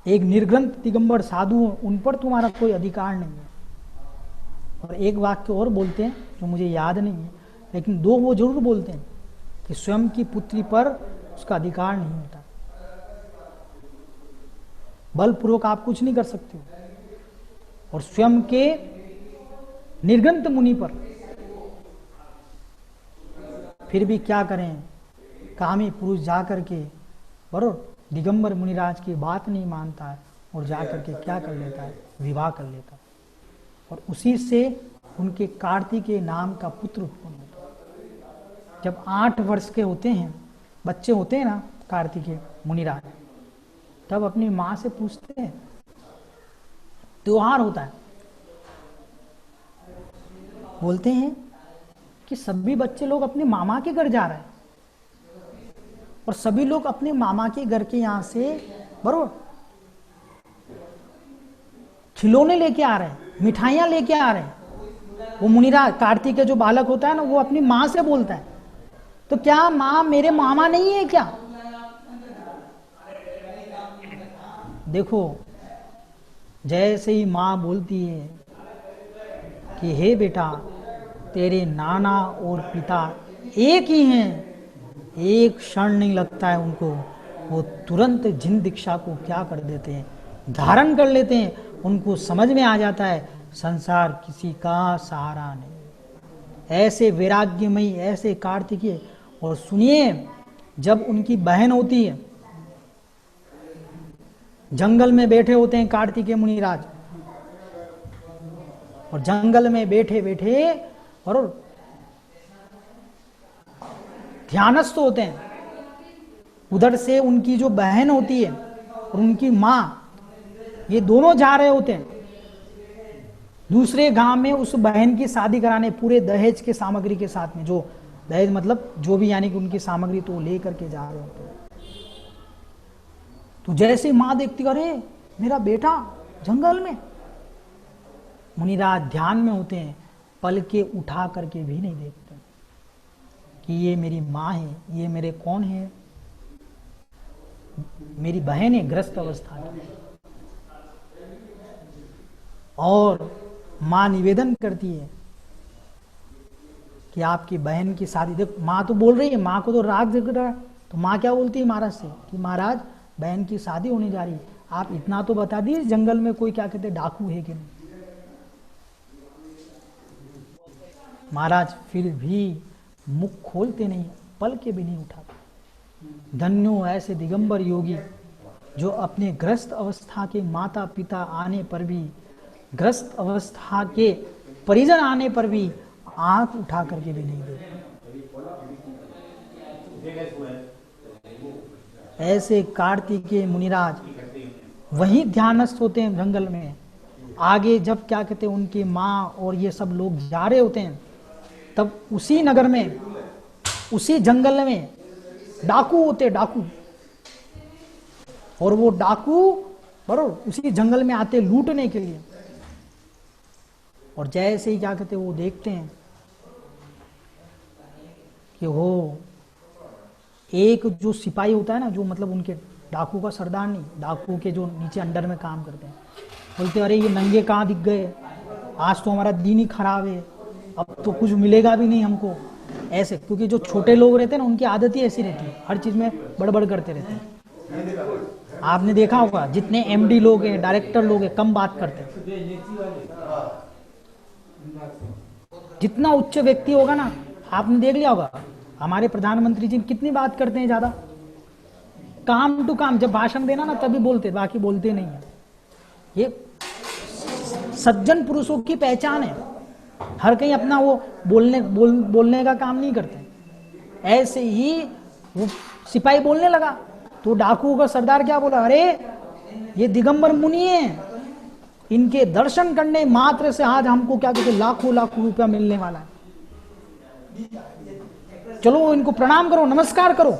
एक निर्ग्रंथ दिगंबर साधु, उन पर तुम्हारा कोई अधिकार नहीं है। और एक वाक्य और बोलते हैं जो मुझे याद नहीं है, लेकिन दो वो जरूर बोलते हैं कि स्वयं की पुत्री पर उसका अधिकार नहीं होता। बलपूर्वक आप कुछ नहीं कर सकते हो। और स्वयं के निर्ग्रंथ मुनि पर फिर भी क्या करें? कामी पुरुष जाकर के बरोबर दिगंबर मुनिराज की बात नहीं मानता है और जाकर के क्या कर लेता है? विवाह कर लेता है। और उसी से उनके कार्तिकेय नाम का पुत्र उत्पन्न होता है। जब 8 वर्ष के होते हैं, बच्चे होते हैं ना कार्तिकेय मुनिराज, तब अपनी माँ से पूछते हैं, त्योहार होता है, बोलते हैं कि सभी बच्चे लोग अपने मामा के घर जा रहे हैं और सभी लोग अपने मामा के घर के यहां से बरोबर खिलौने लेके आ रहे हैं, मिठाइयां लेके आ रहे हैं। वो मुनिराज कार्तिक के जो बालक होता है ना, वो अपनी माँ से बोलता है तो क्या माँ मेरे मामा नहीं है क्या? देखो, जैसे ही माँ बोलती है कि हे बेटा तेरे नाना और पिता एक ही हैं, एक क्षण नहीं लगता है उनको, वो तुरंत जिन दीक्षा को क्या कर देते हैं, धारण कर लेते हैं। उनको समझ में आ जाता है संसार किसी का सहारा नहीं। ऐसे वैराग्यमयी, ऐसे कार्तिकीय। और सुनिए, जब उनकी बहन होती है, जंगल में बैठे होते हैं कार्तिकेय मुनिराज, और जंगल में बैठे बैठे और ध्यानस्थ होते हैं। उधर से उनकी जो बहन होती है और उनकी माँ, ये दोनों जा रहे होते हैं दूसरे गांव में उस बहन की शादी कराने, पूरे दहेज के सामग्री के साथ में। जो दहेज मतलब जो भी, यानी कि उनकी सामग्री तो लेकर के जा रहे होते हैं। तो जैसे माँ देखती, अरे मेरा बेटा जंगल में, मुनिराज ध्यान में होते हैं, पल के उठा करके भी नहीं देखते कि ये मेरी माँ है, ये मेरे कौन है, मेरी बहन है ग्रस्त अवस्था की। और माँ निवेदन करती है कि आपकी बहन की शादी, देखो माँ तो बोल रही है, माँ को तो राग दिख रहा है, तो माँ क्या बोलती है महाराज से कि महाराज बहन की शादी होने जा रही है, आप इतना तो बता दीजिए जंगल में कोई क्या कहते डाकू है कि नहीं। महाराज फिर भी मुख खोलते नहीं, पल के भी नहीं उठाते। धन्यो ऐसे दिगंबर योगी जो अपने ग्रस्त अवस्था के माता पिता आने पर भी, ग्रस्त अवस्था के परिजन आने पर भी आंख उठा करके भी नहीं देखते। ऐसे कार्तिकेय मुनिराज वही ध्यानस्थ होते हैं जंगल में। आगे जब क्या कहते हैं उनकी माँ और ये सब लोग जा रहे होते हैं, तब उसी नगर में, उसी जंगल में डाकू होते, डाकू। और वो डाकू बरोबर उसी जंगल में आते लूटने के लिए। और जैसे ही क्या कहते वो देखते हैं कि वो एक जो सिपाही होता है ना, जो मतलब उनके डाकू का सरदार नहीं, डाकू के जो नीचे अंडर में काम करते हैं, बोलते अरे ये नंगे कहाँ दिख गए, आज तो हमारा दिन ही खराब है, अब तो कुछ मिलेगा भी नहीं हमको। ऐसे, क्योंकि जो छोटे लोग रहते हैं ना, उनकी आदत ही ऐसी रहती है, हर चीज में बड़बड़ करते रहते हैं। आपने देखा होगा जितने एमडी लोग हैं, डायरेक्टर लोग हैं, कम बात करते हैं। जितना उच्च व्यक्ति होगा ना, आपने देख लिया होगा हमारे प्रधानमंत्री जी कितनी बात करते हैं, ज्यादा काम टू काम। जब भाषण देना ना तभी बोलते, बाकी बोलते नहीं है। ये सज्जन पुरुषों की पहचान है। हर कहीं अपना वो बोलने का काम नहीं करते। ऐसे ही वो सिपाही बोलने लगा तो डाकुओं का सरदार क्या बोला, अरे ये दिगंबर मुनि है, इनके दर्शन करने मात्र से आज हमको क्या कहते लाखों लाखों रुपया मिलने वाला है, चलो इनको प्रणाम करो, नमस्कार करो।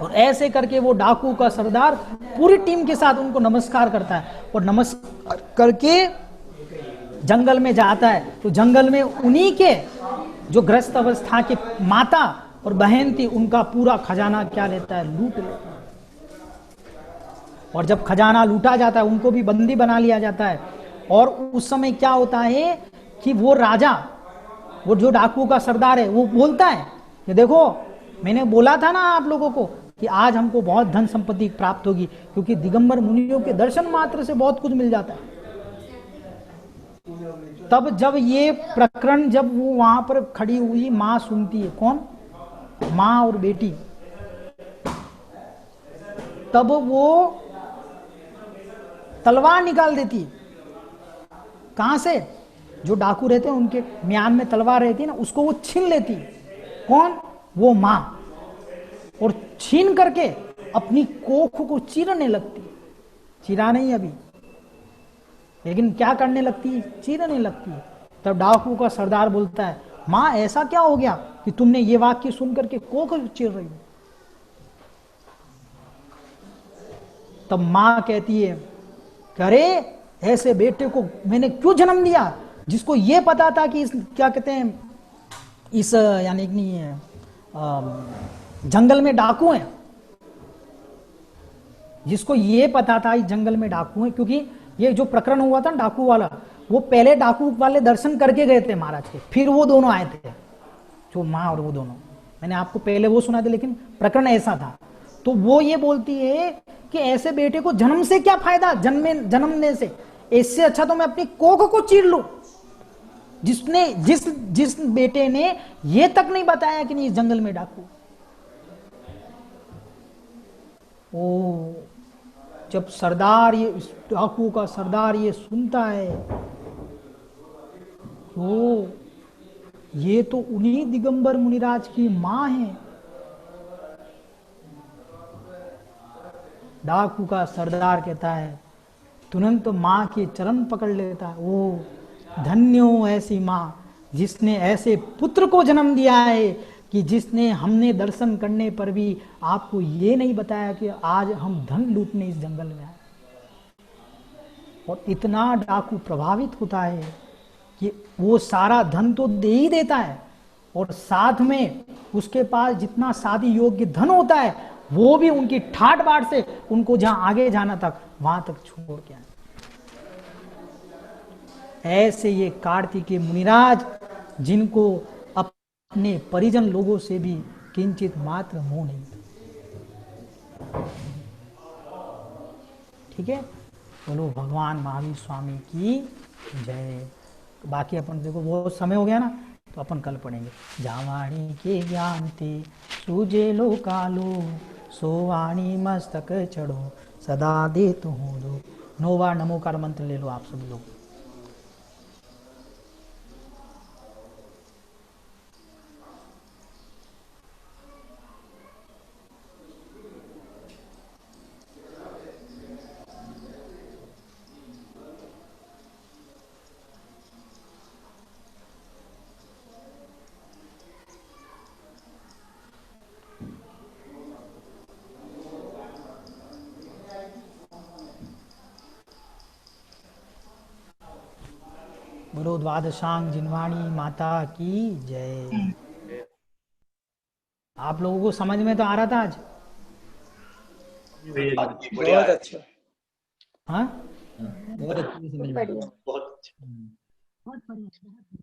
और ऐसे करके वो डाकू का सरदार पूरी टीम के साथ उनको नमस्कार करता है, और नमस्कार करके जंगल में जाता है। तो जंगल में उन्हीं के जो ग्रस्त अवस्था के माता और बहन थी, उनका पूरा खजाना क्या लेता है, लूट लेता है। और जब खजाना लूटा जाता है, उनको भी बंदी बना लिया जाता है। और उस समय क्या होता है कि वो राजा, वो जो डाकू का सरदार है, वो बोलता है कि देखो मैंने बोला था ना आप लोगों को कि आज हमको बहुत धन संपत्ति प्राप्त होगी, क्योंकि दिगंबर मुनियों के दर्शन मात्र से बहुत कुछ मिल जाता है। तब जब ये प्रकरण, जब वो वहां पर खड़ी हुई मां सुनती है, कौन, मां और बेटी, तब वो तलवार निकाल देती है। कहां से, जो डाकू रहते हैं उनके म्यान में तलवार रहती है ना, उसको वो छीन लेती है। कौन, वो मां। और छीन करके अपनी कोख को चीरने लगती है। चीरा नहीं अभी, लेकिन क्या करने लगती है, चीरने लगती है। तब डाकू का सरदार बोलता है, मां ऐसा क्या हो गया कि तुमने ये वाक्य सुन करके कोख चीर रही हो। तब मां कहती है, अरे ऐसे बेटे को मैंने क्यों जन्म दिया जिसको ये पता था कि इस क्या कहते हैं इस यानी कि जंगल में डाकू हैं, जिसको ये पता था इस जंगल में डाकू हैं, क्योंकि ये जो प्रकरण हुआ था डाकू वाला, वो पहले डाकू वाले दर्शन करके गए थे महाराज के, फिर वो दोनों आए थे, जो माँ और वो दोनों, मैंने आपको पहले वो सुना था, लेकिन प्रकरण ऐसा था। तो वो ये बोलती है कि ऐसे बेटे को जन्म से क्या फायदा, जन्मने से, इससे अच्छा तो मैं अपनी कोख को चीर लूं। जिस बेटे ने ये तक नहीं बताया कि नहीं इस जंगल में डाकू। ओ जब सरदार, ये डाकू का सरदार ये सुनता है, तो ये तो उन्हीं दिगंबर मुनिराज की मां है। डाकू का सरदार कहता है, तुरंत मां के चरण पकड़ लेता है, ओ धन्यो ऐसी मां जिसने ऐसे पुत्र को जन्म दिया है, कि जिसने हमने दर्शन करने पर भी आपको ये नहीं बताया कि आज हम धन लूटने इस जंगल में आए। और इतना डाकू प्रभावित होता है कि वो सारा धन तो दे ही देता है, और साथ में उसके पास जितना शादी योग्य धन होता है वो भी उनकी ठाट बाट से उनको जहां आगे जाना तक वहां तक छोड़ के आए। ऐसे ये कार्तिकेय मुनिराज, जिनको अपने परिजन लोगों से भी किंचित मात्र मोह नहीं था। ठीक है, बोलो भगवान महावीर स्वामी की जय। बाकी अपन देखो बहुत समय हो गया ना, तो अपन कल पढ़ेंगे। जावाणी के ज्ञान ते सूझे लो कालो, सोवाणी मस्तक चढ़ो सदा दे तो हूँ दो। 9 बार नमोकार मंत्र ले लो आप सब लोग। बोलो द्वादशांग जिनवाणी माता की जय। आप लोगों को समझ में तो आ रहा था आज? बढ़िया बहुत है, अच्छा। हाँ, बहुत अच्छी समझ में आया। बहुत अच्छा।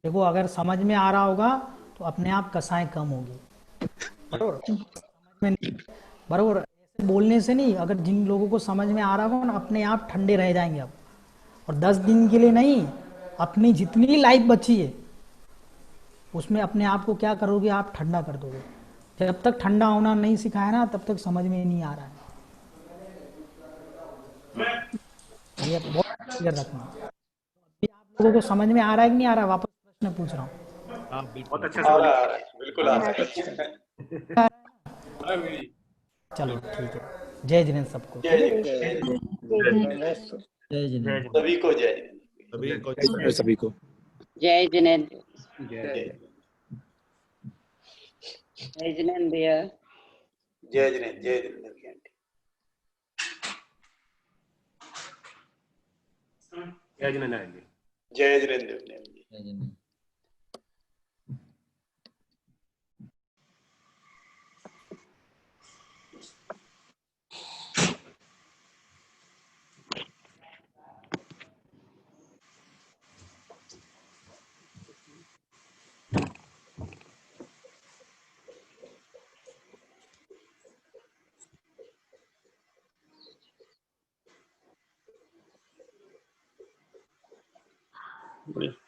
देखो अगर समझ में आ रहा होगा तो अपने आप कसाएं कम होगी। बरोबर, समझ में नहीं, बरोबर, ऐसे बोलने से नहीं, अगर जिन लोगों को समझ में आ रहा होगा ना, अपने आप ठंडे रह जाएंगे अब। और 10 दिन के लिए नहीं, अपनी जितनी लाइफ बची है उसमें अपने आप को क्या करोगे, आप ठंडा कर दोगे। जब तक ठंडा होना नहीं सिखाया ना, तब तक समझ में नहीं आ रहा है। ये बहुत क्लियर रखना। अभी आप लोगों को समझ में आ रहा है कि नहीं आ रहा है? वापस प्रश्न पूछ रहा हूँ। हाँ बिल्कुल आ रहा है, बिल्कुल आ रहा है। चलो ठीक है, जय जिनेन्द्र सबको। जय जय नमस्ते। जय जिनेन्द्र। सभी को जय। सभी को जय जिनेन्द्र। जय जय जिनेन्द्र भैया। जय जिनेन्द्र, जय जिनेन्द्र की आंटी। जय जिनेन्द्र आएंगे। जय जिनेन्द्र जय जिनेन्द्र। बढ़िया।